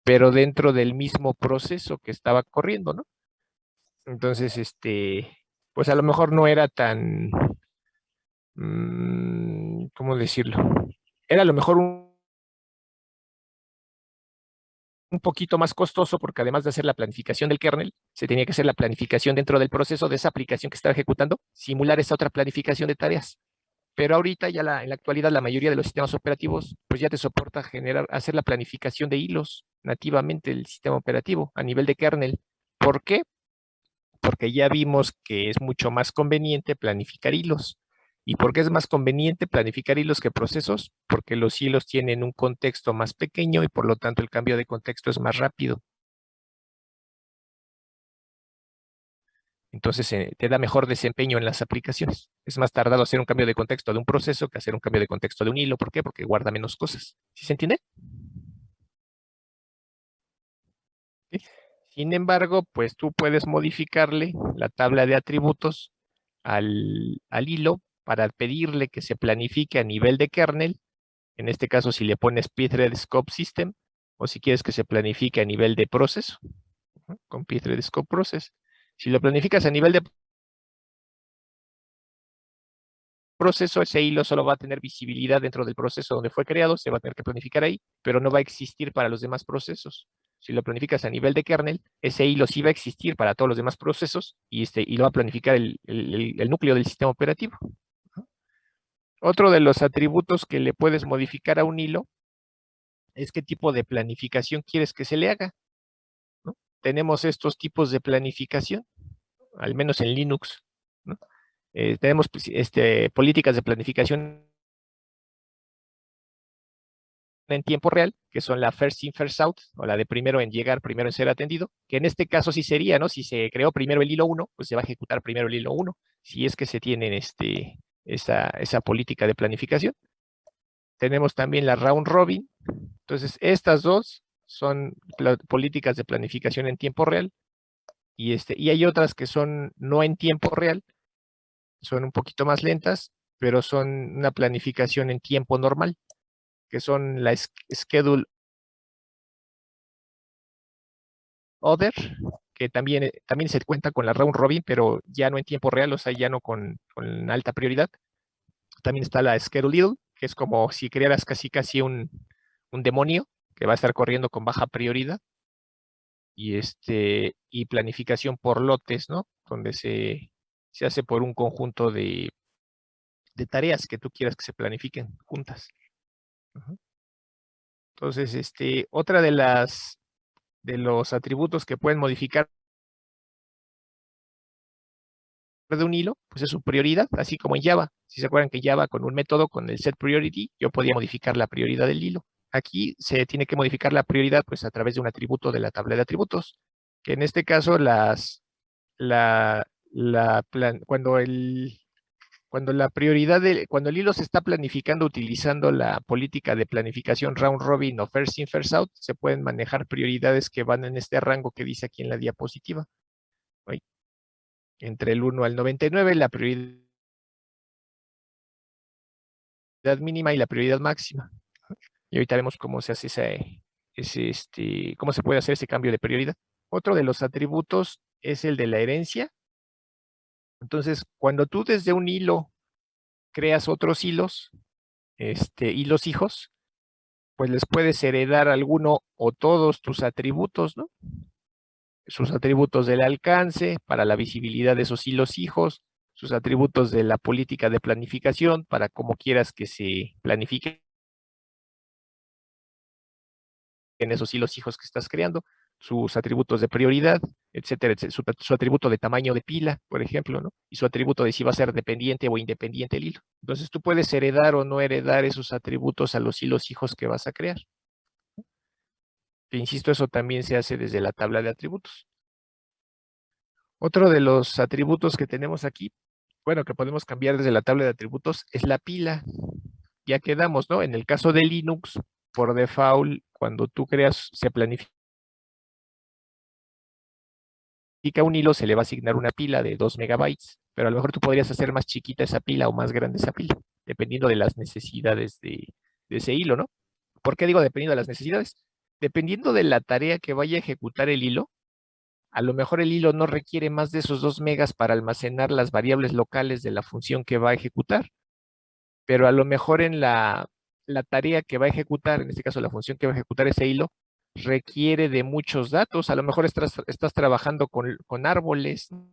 pero dentro del mismo proceso que estaba corriendo, ¿no? Entonces, pues a lo mejor no era tan, ¿cómo decirlo? Era a lo mejor un poquito más costoso porque además de hacer la planificación del kernel, se tenía que hacer la planificación dentro del proceso de esa aplicación que estaba ejecutando, simular esa otra planificación de tareas. Pero ahorita ya en la actualidad la mayoría de los sistemas operativos pues ya te soporta hacer la planificación de hilos nativamente el sistema operativo a nivel de kernel. ¿Por qué? Porque ya vimos que es mucho más conveniente planificar hilos. ¿Y por qué es más conveniente planificar hilos que procesos? Porque los hilos tienen un contexto más pequeño y por lo tanto el cambio de contexto es más rápido. Entonces te da mejor desempeño en las aplicaciones. Es más tardado hacer un cambio de contexto de un proceso que hacer un cambio de contexto de un hilo. ¿Por qué? Porque guarda menos cosas. ¿Sí se entiende? ¿Sí? Sin embargo, pues tú puedes modificarle la tabla de atributos al hilo para pedirle que se planifique a nivel de kernel. En este caso, si le pones Pthread Scope System, o si quieres que se planifique a nivel de proceso, con Pthread Scope Process. Si lo planificas a nivel de proceso, ese hilo solo va a tener visibilidad dentro del proceso donde fue creado, se va a tener que planificar ahí, pero no va a existir para los demás procesos. Si lo planificas a nivel de kernel, ese hilo sí va a existir para todos los demás procesos y lo va a planificar el núcleo del sistema operativo. Otro de los atributos que le puedes modificar a un hilo es qué tipo de planificación quieres que se le haga, ¿no? Tenemos estos tipos de planificación, al menos en Linux, ¿no? Tenemos pues, políticas de planificación en tiempo real, que son la first in, first out, o la de primero en llegar, primero en ser atendido, que en este caso sí sería, ¿no? Si se creó primero el hilo 1, pues se va a ejecutar primero el hilo 1, si es que se tiene esa política de planificación. Tenemos también la round robin. Entonces, estas dos son políticas de planificación en tiempo real, y hay otras que son no en tiempo real, son un poquito más lentas, pero son una planificación en tiempo normal, que son la schedule other, que también se cuenta con la round robin, pero ya no en tiempo real, o sea, ya no con alta prioridad. También está la schedule idle, que es como si crearas casi un demonio que va a estar corriendo con baja prioridad. Y planificación por lotes, ¿no? Donde se hace por un conjunto de tareas que tú quieras que se planifiquen juntas. Ujú. Entonces, otra de los atributos que pueden modificar de un hilo, pues es su prioridad, así como en Java. Si se acuerdan que Java con un método, con el set priority, yo podía modificar la prioridad del hilo. Aquí se tiene que modificar la prioridad pues a través de un atributo de la tabla de atributos, que en este caso cuando la prioridad cuando el hilo se está planificando utilizando la política de planificación round robin o first in, first out, se pueden manejar prioridades que van en este rango que dice aquí en la diapositiva. ¿Sí? Entre el 1 al 99, la prioridad mínima y la prioridad máxima. Y ahorita vemos cómo se hace cómo se puede hacer ese cambio de prioridad. Otro de los atributos es el de la herencia. Entonces, cuando tú desde un hilo creas otros hilos, hilos hijos, pues les puedes heredar alguno o todos tus atributos, ¿no? Sus atributos del alcance para la visibilidad de esos hilos hijos, sus atributos de la política de planificación para cómo quieras que se planifiquen esos hilos hijos que estás creando, sus atributos de prioridad, etcétera, etcétera, su atributo de tamaño de pila, por ejemplo, ¿no? Y su atributo de si va a ser dependiente o independiente el hilo. Entonces tú puedes heredar o no heredar esos atributos a los hilos hijos que vas a crear. Te insisto, eso también se hace desde la tabla de atributos. Otro de los atributos que tenemos aquí, bueno, que podemos cambiar desde la tabla de atributos, es la pila. Ya quedamos, ¿no? En el caso de Linux, por default, cuando tú creas, se planifica un hilo, se le va a asignar una pila de 2 megabytes, pero a lo mejor tú podrías hacer más chiquita esa pila o más grande esa pila, dependiendo de las necesidades de ese hilo, ¿no? ¿Por qué digo dependiendo de las necesidades? Dependiendo de la tarea que vaya a ejecutar el hilo, a lo mejor el hilo no requiere más de esos 2 megas para almacenar las variables locales de la función que va a ejecutar, pero a lo mejor en la tarea que va a ejecutar, en este caso la función que va a ejecutar ese hilo, requiere de muchos datos. A lo mejor estás trabajando con árboles, ¿no?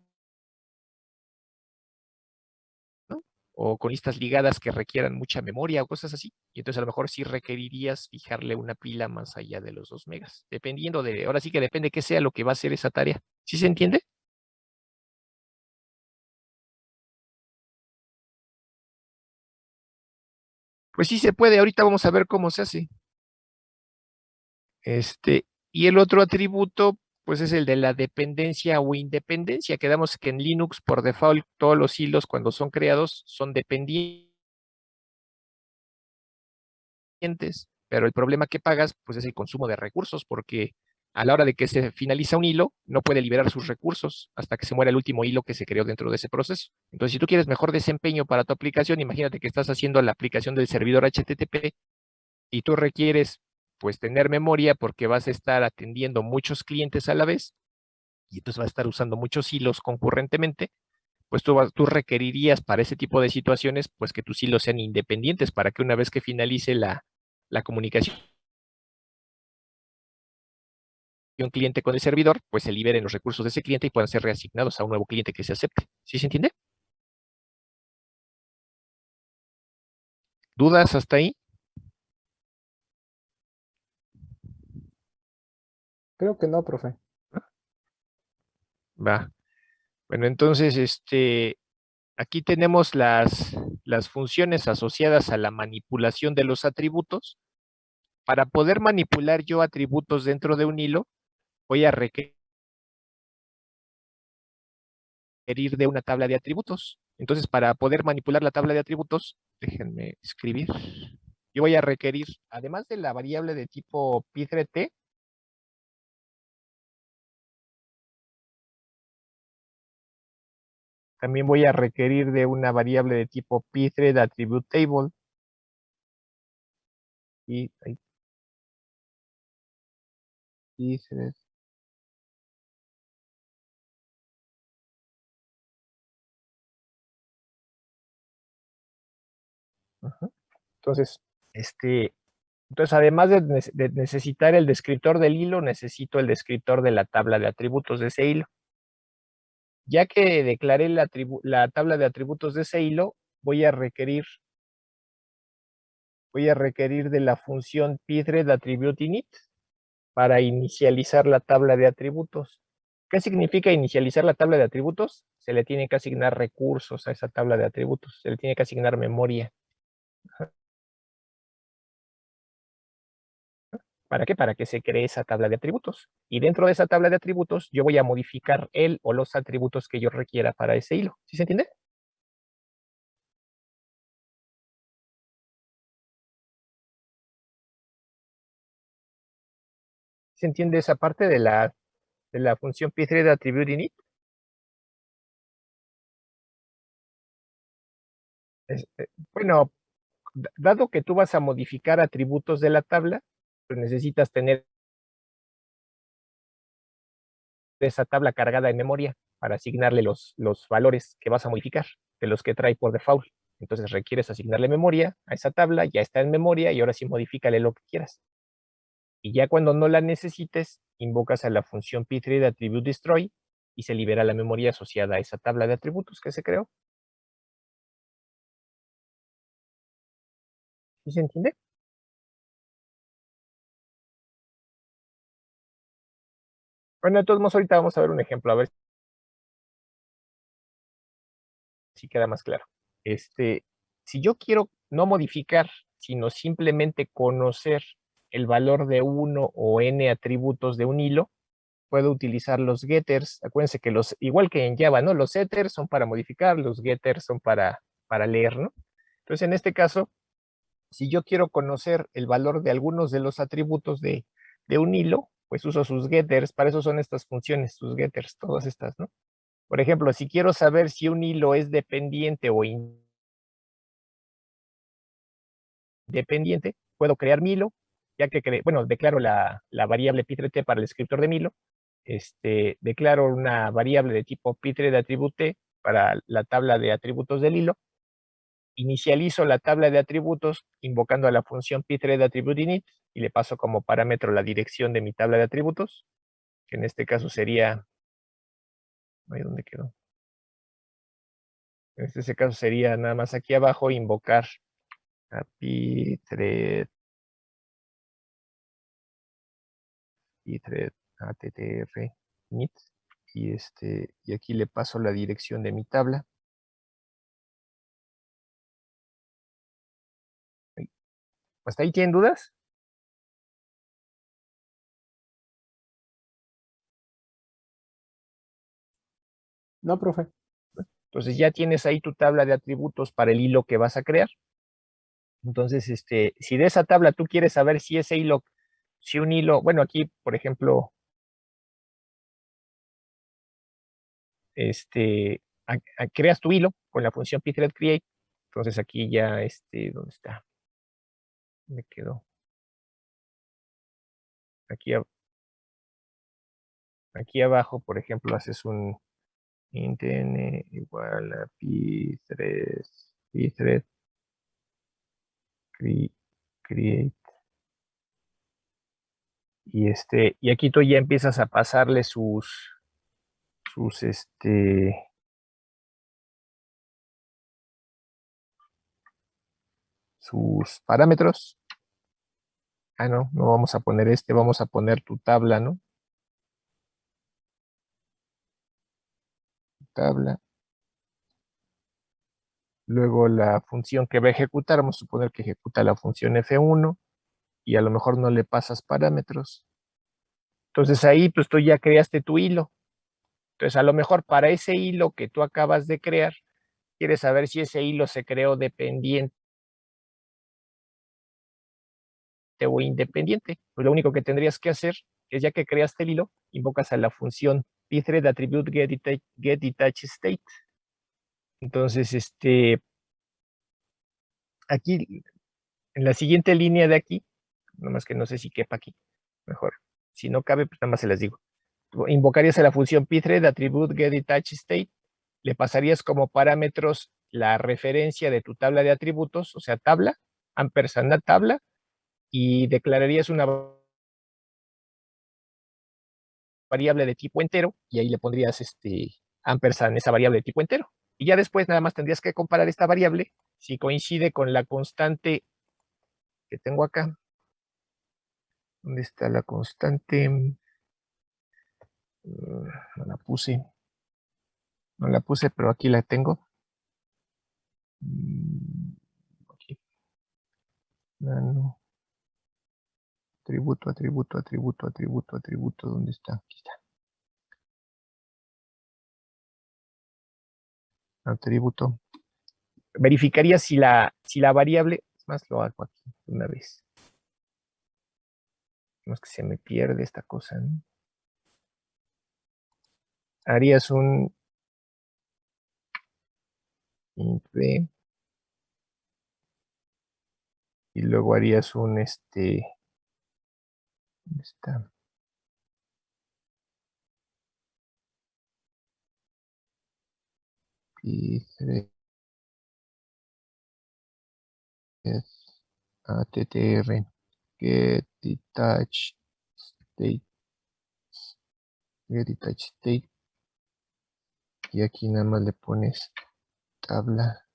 O con listas ligadas que requieran mucha memoria o cosas así. Y entonces a lo mejor sí requerirías fijarle una pila más allá de los 2 megas. Dependiendo ahora sí que depende qué sea lo que va a hacer esa tarea. ¿Sí se entiende? Pues sí se puede, ahorita vamos a ver cómo se hace. Y el otro atributo, pues es el de la dependencia o independencia. Quedamos que en Linux, por default, todos los hilos cuando son creados son dependientes, pero el problema que pagas, pues es el consumo de recursos, porque a la hora de que se finaliza un hilo, no puede liberar sus recursos hasta que se muera el último hilo que se creó dentro de ese proceso. Entonces, si tú quieres mejor desempeño para tu aplicación, imagínate que estás haciendo la aplicación del servidor HTTP y tú requieres pues tener memoria porque vas a estar atendiendo muchos clientes a la vez y entonces vas a estar usando muchos hilos concurrentemente, pues tú requerirías para ese tipo de situaciones pues que tus hilos sean independientes para que una vez que finalice la comunicación cliente con el servidor, pues se liberen los recursos de ese cliente y puedan ser reasignados a un nuevo cliente que se acepte. ¿Sí se entiende? ¿Dudas hasta ahí? Creo que no, profe. Va. Bueno, entonces, aquí tenemos las funciones asociadas a la manipulación de los atributos. Para poder manipular yo atributos dentro de un hilo, voy a requerir de una tabla de atributos. Entonces, para poder manipular la tabla de atributos, déjenme escribir. Yo voy a requerir, además de la variable de tipo pthread, también voy a requerir de una variable de tipo pthread attribute table. Y ahí, pthread. Ajá. Entonces, entonces, además de necesitar el descriptor del hilo, necesito el descriptor de la tabla de atributos de ese hilo. Ya que declaré la tabla de atributos de ese hilo, voy a requerir de la función pthread attribute init para inicializar la tabla de atributos. ¿Qué significa inicializar la tabla de atributos? Se le tiene que asignar recursos a esa tabla de atributos, se le tiene que asignar memoria. ¿Para qué? Para que se cree esa tabla de atributos. Y dentro de esa tabla de atributos, yo voy a modificar el o los atributos que yo requiera para ese hilo. ¿Sí se entiende? ¿Se entiende esa parte de la función pthread attribute init? Bueno, dado que tú vas a modificar atributos de la tabla, pues necesitas tener esa tabla cargada en memoria para asignarle los valores que vas a modificar, de los que trae por default. Entonces requieres asignarle memoria a esa tabla, ya está en memoria y ahora sí modifícale lo que quieras. Y ya cuando no la necesites, invocas a la función pthread attribute destroy y se libera la memoria asociada a esa tabla de atributos que se creó. ¿Sí se entiende? Bueno, de todos modos, ahorita vamos a ver un ejemplo, a ver si queda más claro. Si yo quiero no modificar, sino simplemente conocer el valor de uno o n atributos de un hilo, puedo utilizar los getters. Acuérdense que igual que en Java, ¿no? Los setters son para modificar, los getters son para leer, ¿no? Entonces, en este caso, si yo quiero conocer el valor de algunos de los atributos de un hilo, pues uso sus getters. Para eso son estas funciones, sus getters, todas estas, ¿no? Por ejemplo, si quiero saber si un hilo es dependiente o independiente, puedo crear mi hilo, ya que declaro la variable pthread para el descriptor de mi hilo, declaro una variable de tipo pthread attribute para la tabla de atributos del hilo, inicializo la tabla de atributos invocando a la función pthread attribute init y le paso como parámetro la dirección de mi tabla de atributos, que en este caso sería, ¿dónde quedó? En este caso sería nada más aquí abajo invocar a pthread attr init y aquí le paso la dirección de mi tabla. ¿Hasta ahí tienen dudas? No, profe. Entonces ya tienes ahí tu tabla de atributos para el hilo que vas a crear. Entonces, si de esa tabla tú quieres saber si ese hilo, si un hilo, bueno, aquí, por ejemplo, creas tu hilo con la función pthread create. Entonces aquí ya, ¿dónde está? ¿Dónde quedó? Aquí abajo, por ejemplo, haces un int n igual a pthread create. Y aquí tú ya empiezas a pasarle sus parámetros. No vamos a poner vamos a poner tu tabla, ¿no? Tabla. Luego la función que va a ejecutar, vamos a suponer que ejecuta la función F1 y a lo mejor no le pasas parámetros. Entonces ahí pues tú ya creaste tu hilo. Entonces a lo mejor para ese hilo que tú acabas de crear, quieres saber si ese hilo se creó dependiente o independiente. Pues lo único que tendrías que hacer es, ya que creaste el hilo, invocas a la función pthread attribute getDetach state. Entonces, aquí, en la siguiente línea de aquí, nomás que no sé si quepa aquí, mejor. Si no cabe, pues nada más se las digo. Invocarías a la función pthread attribute getDetach state, le pasarías como parámetros la referencia de tu tabla de atributos, o sea, tabla, ampersand tabla, y declararías una variable de tipo entero, y ahí le pondrías ampersand esa variable de tipo entero. Y ya después nada más tendrías que comparar esta variable si coincide con la constante que tengo acá. ¿Dónde está la constante? No la puse. No la puse, pero aquí la tengo. Aquí. No. Atributo, atributo, atributo, atributo, atributo. ¿Dónde está? Aquí está. Atributo. Verificaría si la variable, es más, lo hago aquí una vez. No es que se me pierde esta cosa, ¿no? Harías un int b y luego harías un ¿dónde está? pthread attr get detach state, get detach state, y aquí nada más le pones tabla,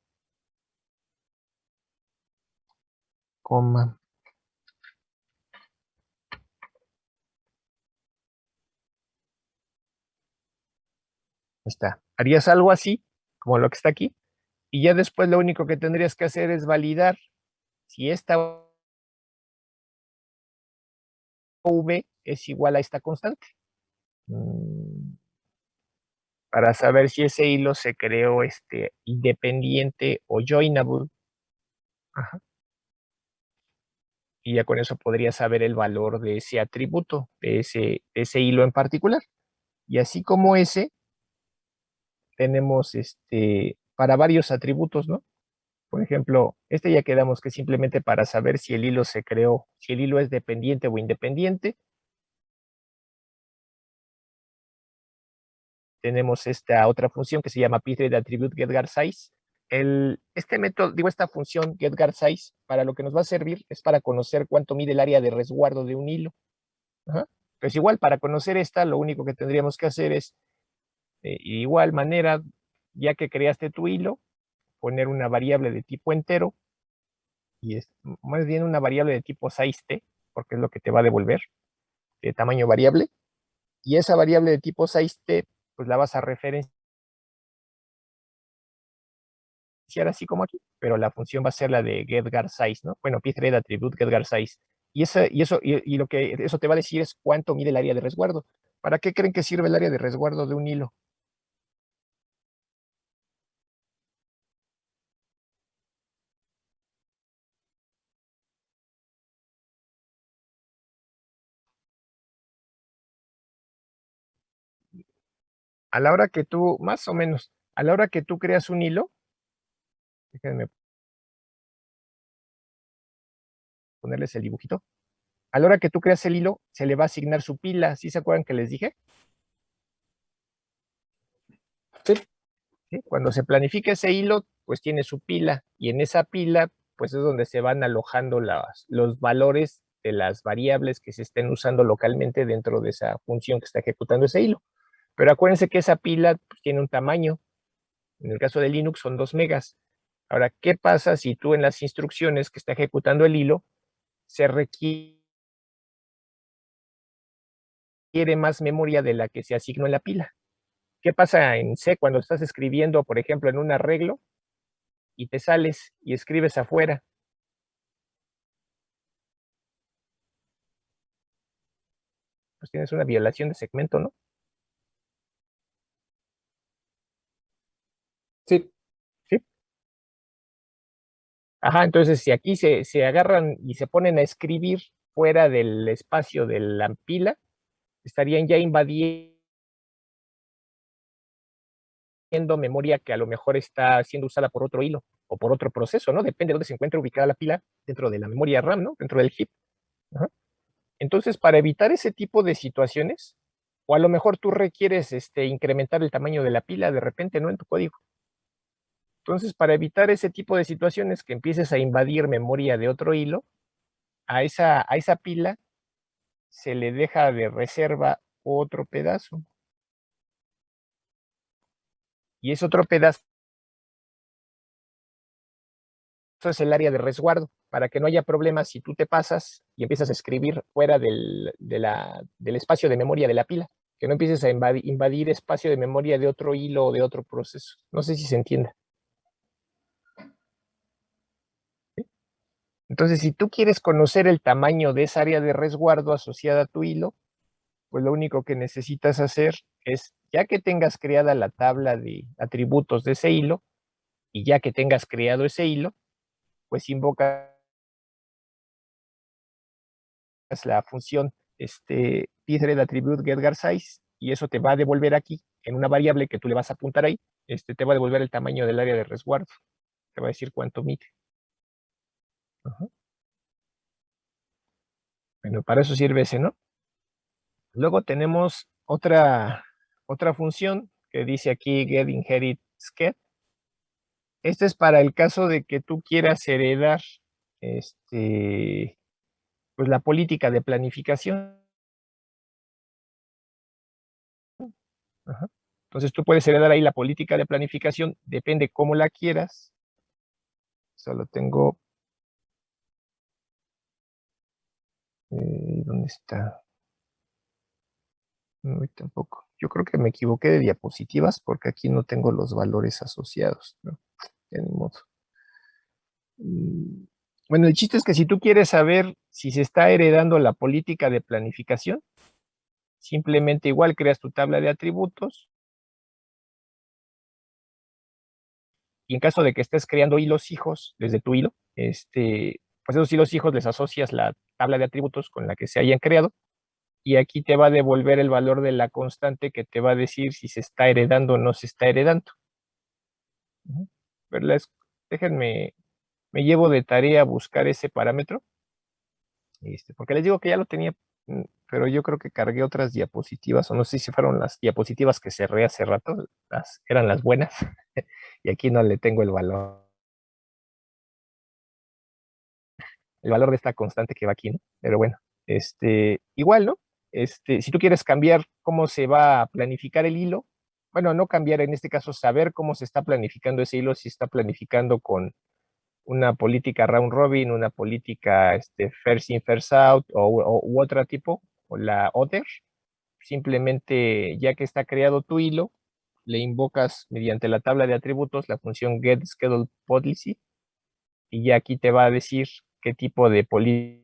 coma. Está. Harías algo así, como lo que está aquí, y ya después lo único que tendrías que hacer es validar si esta V es igual a esta constante. Para saber si ese hilo se creó independiente o joinable. Ajá. Y ya con eso podrías saber el valor de ese atributo, de ese hilo en particular. Y así como ese, tenemos para varios atributos, ¿no? Por ejemplo, ya quedamos que simplemente para saber si el hilo se creó, si el hilo es dependiente o independiente. Tenemos esta otra función que se llama pthread attribute getGarSize. Este método, esta función getGarSize, para lo que nos va a servir es para conocer cuánto mide el área de resguardo de un hilo. Ajá. Pues igual, para conocer lo único que tendríamos que hacer es, igual manera, ya que creaste tu hilo, poner una variable de tipo entero, y más bien una variable de tipo sizeT, porque es lo que te va a devolver, de tamaño variable, y esa variable de tipo sizeT, pues la vas a referenciar así como aquí, pero la función va a ser la de getGarSize, ¿no? Bueno, pthread attribute getGarSize. Y lo que eso te va a decir es cuánto mide el área de resguardo. ¿Para qué creen que sirve el área de resguardo de un hilo? A la hora que tú, más o menos, a la hora que tú creas un hilo, déjenme ponerles el dibujito. A la hora que tú creas el hilo, se le va a asignar su pila. ¿Sí se acuerdan que les dije? Sí. ¿Sí? Cuando se planifica ese hilo, pues tiene su pila, y en esa pila, pues es donde se van alojando los valores de las variables que se estén usando localmente dentro de esa función que está ejecutando ese hilo. Pero acuérdense que esa pila pues, tiene un tamaño. En el caso de Linux son 2 megas. Ahora, ¿qué pasa si tú en las instrucciones que está ejecutando el hilo se requiere más memoria de la que se asignó en la pila? ¿Qué pasa en C cuando estás escribiendo, por ejemplo, en un arreglo y te sales y escribes afuera? Pues tienes una violación de segmento, ¿no? Sí. ¿Sí? Ajá, entonces si aquí se agarran y se ponen a escribir fuera del espacio de la pila, estarían ya invadiendo memoria que a lo mejor está siendo usada por otro hilo o por otro proceso, ¿no? Depende de dónde se encuentre ubicada la pila dentro de la memoria RAM, ¿no? Dentro del heap. Ajá. Entonces, para evitar ese tipo de situaciones, o a lo mejor tú requieres incrementar el tamaño de la pila de repente, ¿no? En tu código. Entonces, para evitar ese tipo de situaciones que empieces a invadir memoria de otro hilo, a esa pila se le deja de reserva otro pedazo. Y ese otro pedazo es el área de resguardo, para que no haya problemas si tú te pasas y empiezas a escribir fuera del espacio de memoria de la pila, que no empieces a invadir espacio de memoria de otro hilo o de otro proceso. No sé si se entiende. ¿Sí? Entonces, si tú quieres conocer el tamaño de esa área de resguardo asociada a tu hilo, pues lo único que necesitas hacer es, ya que tengas creada la tabla de atributos de ese hilo, y ya que tengas creado ese hilo, pues invoca la función pthread attribute getGarSize, y eso te va a devolver aquí, en una variable que tú le vas a apuntar ahí, te va a devolver el tamaño del área de resguardo. Te va a decir cuánto mide. Ajá. Bueno, para eso sirve ese, ¿no? Luego tenemos otra función que dice aquí getInheritSket, Este es para el caso de que tú quieras heredar pues la política de planificación. Ajá. Entonces tú puedes heredar ahí la política de planificación, depende cómo la quieras. Solo tengo... ¿dónde está? No, tampoco. Yo creo que me equivoqué de diapositivas porque aquí no tengo los valores asociados, ¿no? Ya ni modo. Bueno, el chiste es que si tú quieres saber si se está heredando la política de planificación, simplemente igual creas tu tabla de atributos y en caso de que estés creando hilos hijos desde tu hilo, pues esos hilos hijos les asocias la tabla de atributos con la que se hayan creado y aquí te va a devolver el valor de la constante que te va a decir si se está heredando o no se está heredando. Pero déjenme, me llevo de tarea buscar ese parámetro, porque les digo que ya lo tenía, pero yo creo que cargué otras diapositivas, o no sé si fueron las diapositivas que cerré hace rato, eran las buenas, y aquí no le tengo el valor de esta constante que va aquí, ¿no? Pero bueno, igual, ¿no? Si tú quieres cambiar cómo se va a planificar el hilo, bueno, no cambiar, en este caso, saber cómo se está planificando ese hilo, si está planificando con una política round robin, una política first in, first out, u otro tipo, o la other, simplemente ya que está creado tu hilo, le invocas mediante la tabla de atributos la función getSchedulePolicy, y ya aquí te va a decir qué tipo de política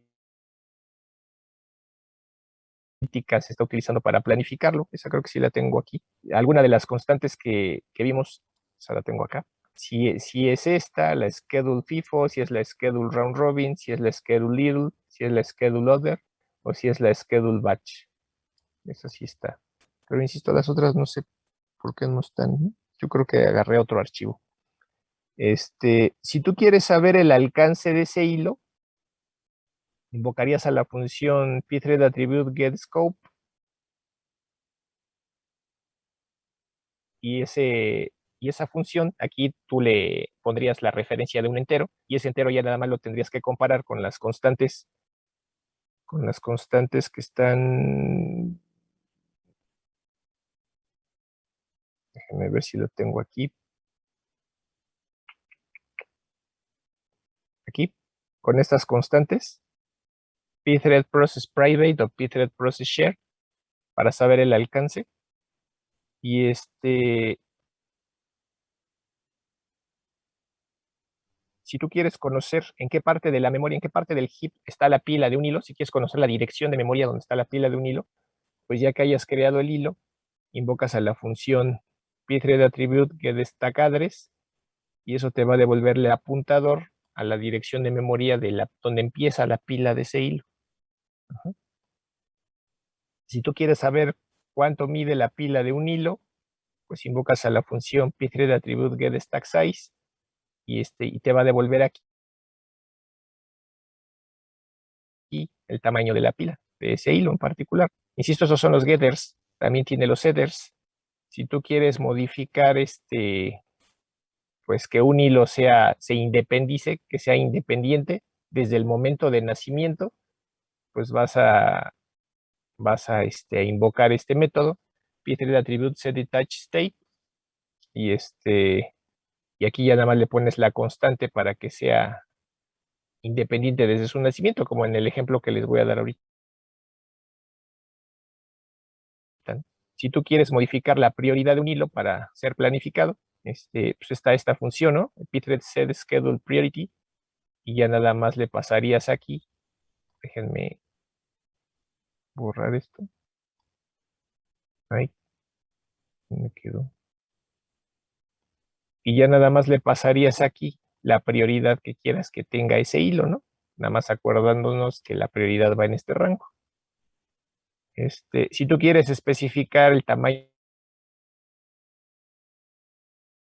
se está utilizando para planificarlo. Esa creo que sí la tengo aquí. Alguna de las constantes que vimos, esa la tengo acá. Si es esta, la schedule FIFO, si es la schedule round robin, si es la schedule little, si es la schedule other, o si es la schedule batch. Esa sí está. Pero insisto, las otras no sé por qué no están, ¿no? Yo creo que agarré otro archivo. Si tú quieres saber el alcance de ese hilo, invocarías a la función pthread_attribute_getScope y esa función, aquí tú le pondrías la referencia de un entero y ese entero ya nada más lo tendrías que comparar con las constantes que están, déjenme ver si lo tengo aquí, con estas constantes, pthread process private o pthread process share, para saber el alcance. Y si tú quieres conocer en qué parte de la memoria, en qué parte del heap está la pila de un hilo, si quieres conocer la dirección de memoria donde está la pila de un hilo, pues ya que hayas creado el hilo, invocas a la función pthread_attribute_getStackAddress y eso te va a devolverle el apuntador a la dirección de memoria donde empieza la pila de ese hilo. Ajá. Si tú quieres saber cuánto mide la pila de un hilo, pues invocas a la función pthread_attribute_getStackSize y te va a devolver aquí el tamaño de la pila, de ese hilo en particular. Insisto, esos son los getters, también tiene los setters. Si tú quieres modificar pues que un hilo se independice, que sea independiente desde el momento de nacimiento, pues vas a invocar este método, pthread_attribute_setDetachState, y y aquí ya nada más le pones la constante para que sea independiente desde su nacimiento, como en el ejemplo que les voy a dar ahorita. Si tú quieres modificar la prioridad de un hilo para ser planificado, pues está esta función, ¿no? Pthread set schedule priority, y ya nada más le pasarías aquí. Déjenme borrar esto. Ahí me quedó. Y ya nada más le pasarías aquí la prioridad que quieras que tenga ese hilo, ¿no? Nada más acordándonos que la prioridad va en este rango. Si tú quieres especificar el tamaño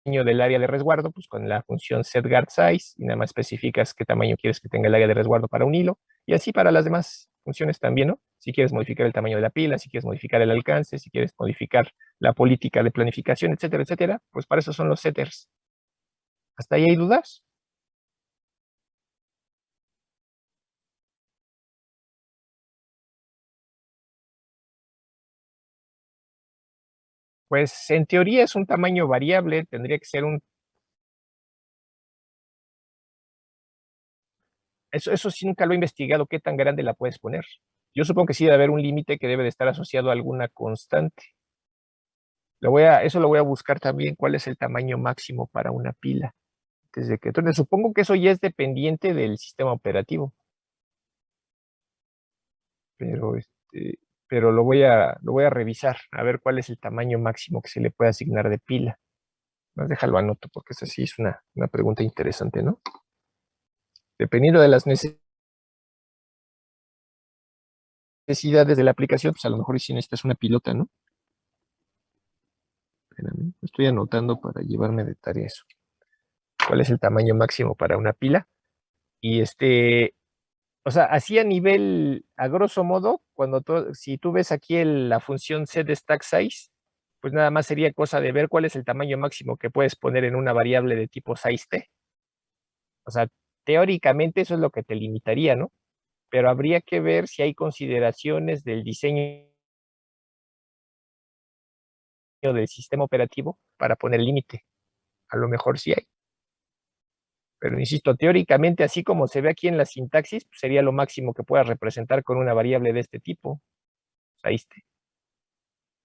del área de resguardo, pues con la función setGuardSize, y nada más especificas qué tamaño quieres que tenga el área de resguardo para un hilo, y así para las demás funciones también, ¿no? Si quieres modificar el tamaño de la pila, si quieres modificar el alcance, si quieres modificar la política de planificación, etcétera, etcétera, pues para eso son los setters. ¿Hasta ahí hay dudas? Pues en teoría es un tamaño variable, tendría que ser un... Eso sí nunca lo he investigado, qué tan grande la puedes poner. Yo supongo que sí debe haber un límite que debe de estar asociado a alguna constante. Eso lo voy a buscar también, cuál es el tamaño máximo para una pila. Entonces supongo que eso ya es dependiente del sistema operativo. Pero, pero lo voy a revisar, a ver cuál es el tamaño máximo que se le puede asignar de pila. Más déjalo anoto, porque esa sí es una pregunta interesante, ¿no? Dependiendo de las necesidades de la aplicación, pues a lo mejor si necesitas una pilota, ¿no? Espérame, estoy anotando para llevarme de tarea eso. ¿Cuál es el tamaño máximo para una pila? Y o sea, así a grosso modo, si tú ves aquí la función setStackSize, pues nada más sería cosa de ver cuál es el tamaño máximo que puedes poner en una variable de tipo size_t. O sea, teóricamente eso es lo que te limitaría, ¿no? Pero habría que ver si hay consideraciones del diseño del sistema operativo para poner límite. A lo mejor sí hay. Pero insisto, teóricamente, así como se ve aquí en la sintaxis, pues sería lo máximo que puedas representar con una variable de este tipo. Size_t.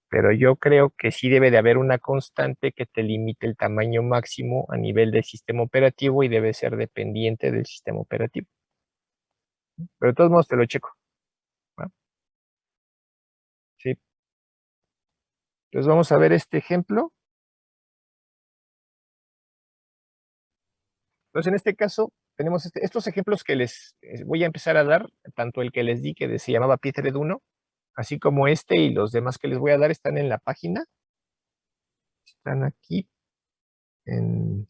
Pero yo creo que sí debe de haber una constante que te limite el tamaño máximo a nivel del sistema operativo y debe ser dependiente del sistema operativo. Pero de todos modos te lo checo. ¿Va? Sí. Entonces vamos a ver este ejemplo. Entonces en este caso tenemos estos ejemplos que les voy a empezar a dar, tanto el que les di que se llamaba Pythred 1, así como este y los demás que les voy a dar están en la página. Están aquí en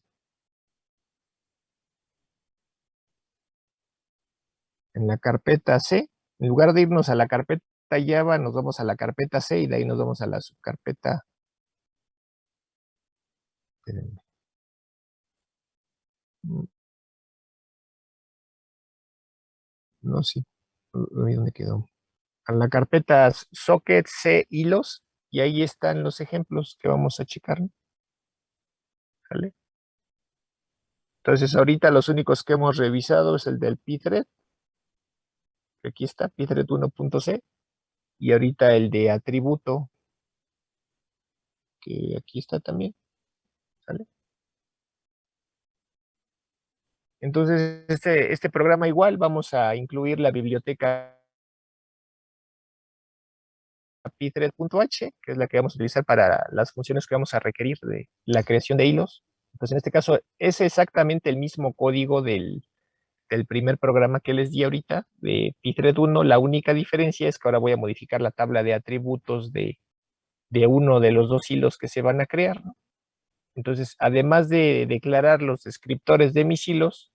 la carpeta C. En lugar de irnos a la carpeta Java, nos vamos a la carpeta C y de ahí nos vamos a la subcarpeta. Espérenme. No, sí. ¿Dónde quedó? A la carpeta socket C hilos y ahí están los ejemplos que vamos a checar, ¿no? ¿Vale? Entonces ahorita los únicos que hemos revisado es el del Pythred, que aquí está, Pythred 1.c, y ahorita el de atributo, que aquí está también, ¿sale? Entonces este programa igual vamos a incluir la biblioteca Pythred.h, que es la que vamos a utilizar para las funciones que vamos a requerir de la creación de hilos. Entonces en este caso es exactamente el mismo código del primer programa que les di ahorita, de Pythred 1, la única diferencia es que ahora voy a modificar la tabla de atributos de uno de los dos hilos que se van a crear, ¿no? Entonces, además de declarar los descriptores de mis hilos,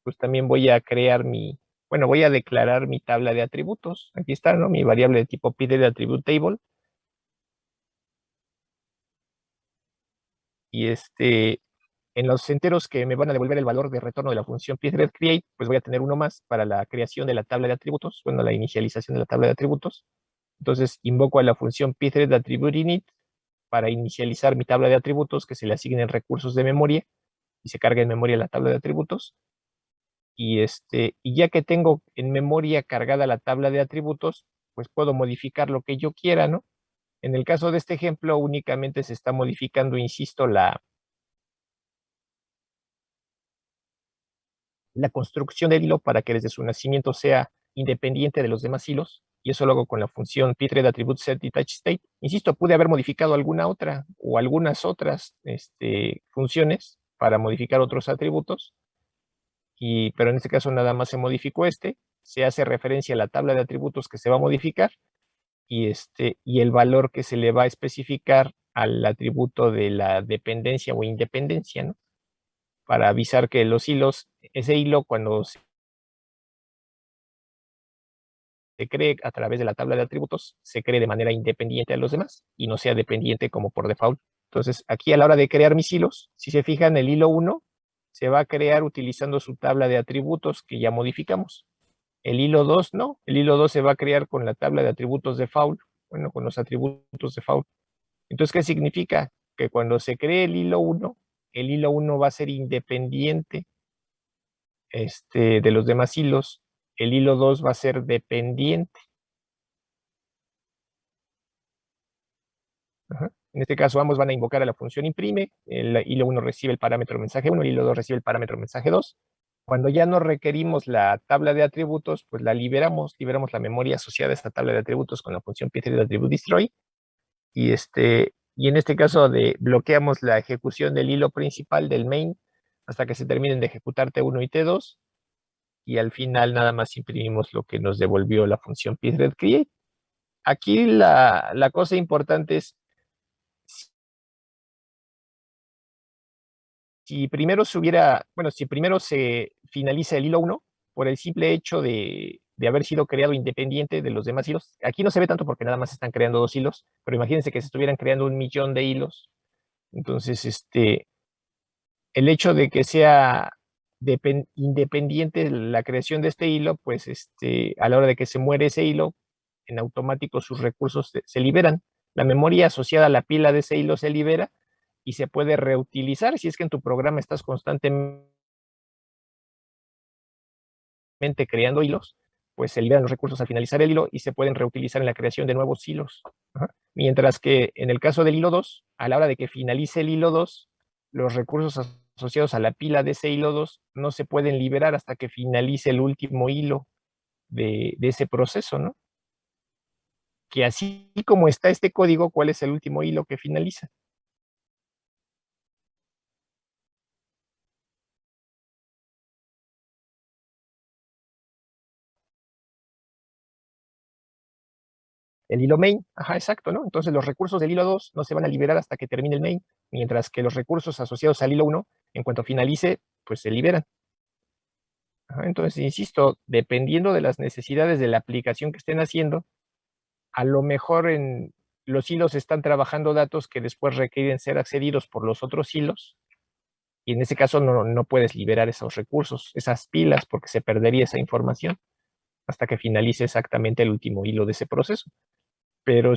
pues también voy a crear voy a declarar mi tabla de atributos. Aquí está, ¿no? Mi variable de tipo Pythred attribute table. Y en los enteros que me van a devolver el valor de retorno de la función Pythred create, pues voy a tener uno más para la creación de la tabla de atributos, bueno, la inicialización de la tabla de atributos. Entonces, invoco a la función Pythred attribute init para inicializar mi tabla de atributos, que se le asignen recursos de memoria y se carga en memoria la tabla de atributos. Y ya que tengo en memoria cargada la tabla de atributos, pues puedo modificar lo que yo quiera, ¿no? En el caso de este ejemplo, únicamente se está modificando, insisto, la construcción del hilo para que desde su nacimiento sea independiente de los demás hilos, y eso lo hago con la función Pythred attribute set detach state. Insisto, pude haber modificado alguna otra o algunas otras funciones para modificar otros atributos, pero en este caso nada más se modificó se hace referencia a la tabla de atributos que se va a modificar y el valor que se le va a especificar al atributo de la dependencia o independencia, ¿no? Para avisar que los hilos, ese hilo cuando se cree a través de la tabla de atributos, se cree de manera independiente a los demás y no sea dependiente como por default. Entonces, aquí a la hora de crear mis hilos, si se fijan, el hilo 1 se va a crear utilizando su tabla de atributos que ya modificamos. El hilo 2 no, el hilo 2 se va a crear con la tabla de atributos de default, bueno, con los atributos de default. Entonces, ¿qué significa? Que cuando se cree el hilo 1 va a ser independiente de los demás hilos, el hilo 2 va a ser dependiente. Ajá. En este caso, ambos van a invocar a la función imprime, el hilo 1 recibe el parámetro mensaje 1, el hilo 2 recibe el parámetro mensaje 2. Cuando ya no requerimos la tabla de atributos, pues la liberamos la memoria asociada a esta tabla de atributos con la función pthread attribute destroy, y en este caso bloqueamos la ejecución del hilo principal del main hasta que se terminen de ejecutar T1 y T2, y al final nada más imprimimos lo que nos devolvió la función pthread create. Aquí la cosa importante es, si primero se finaliza el hilo 1, por el simple hecho de haber sido creado independiente de los demás hilos, aquí no se ve tanto porque nada más están creando 2 hilos, pero imagínense que se estuvieran creando 1.000.000 de hilos. Entonces, el hecho de que sea independiente la creación de este hilo, pues a la hora de que se muere ese hilo, en automático sus recursos se liberan. La memoria asociada a la pila de ese hilo se libera y se puede reutilizar si es que en tu programa estás constantemente creando hilos, pues se liberan los recursos al finalizar el hilo y se pueden reutilizar en la creación de nuevos hilos. Ajá. Mientras que en el caso del hilo 2, a la hora de que finalice el hilo 2, los recursos asociados a la pila de ese hilo 2 no se pueden liberar hasta que finalice el último hilo de ese proceso, ¿no? Que así como está este código, ¿cuál es el último hilo que finaliza? El hilo main, ajá, exacto, ¿no? Entonces los recursos del hilo 2 no se van a liberar hasta que termine el main, mientras que los recursos asociados al hilo 1, en cuanto finalice, pues se liberan. Ajá, entonces, insisto, dependiendo de las necesidades de la aplicación que estén haciendo, a lo mejor en los hilos están trabajando datos que después requieren ser accedidos por los otros hilos, y en ese caso no puedes liberar esos recursos, esas pilas, porque se perdería esa información hasta que finalice exactamente el último hilo de ese proceso. Pero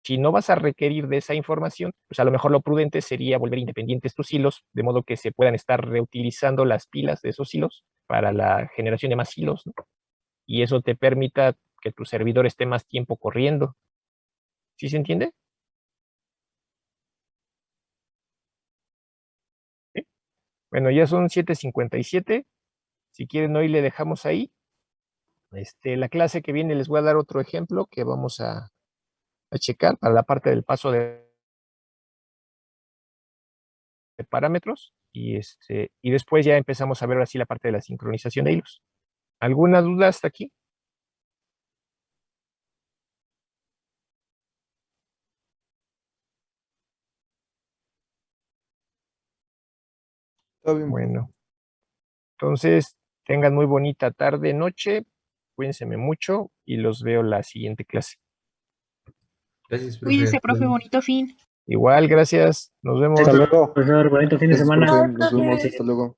si no vas a requerir de esa información, pues a lo mejor lo prudente sería volver independientes tus hilos, de modo que se puedan estar reutilizando las pilas de esos hilos para la generación de más hilos, ¿no? Y eso te permita que tu servidor esté más tiempo corriendo. ¿Sí se entiende? ¿Sí? Bueno, ya son 7:57. Si quieren, hoy le dejamos ahí. La clase que viene les voy a dar otro ejemplo que vamos a checar para la parte del paso de parámetros, y después ya empezamos a ver así la parte de la sincronización de hilos. ¿Alguna duda hasta aquí? Todo bien. Bueno, entonces tengan muy bonita tarde, noche, cuídense mucho y los veo la siguiente clase. Gracias, profe. Cuídese, profe, bonito fin. Igual, gracias, nos vemos. Hasta luego. Profesor, bonito fin de Gracias, semana. profe. Nos vemos. Hasta luego.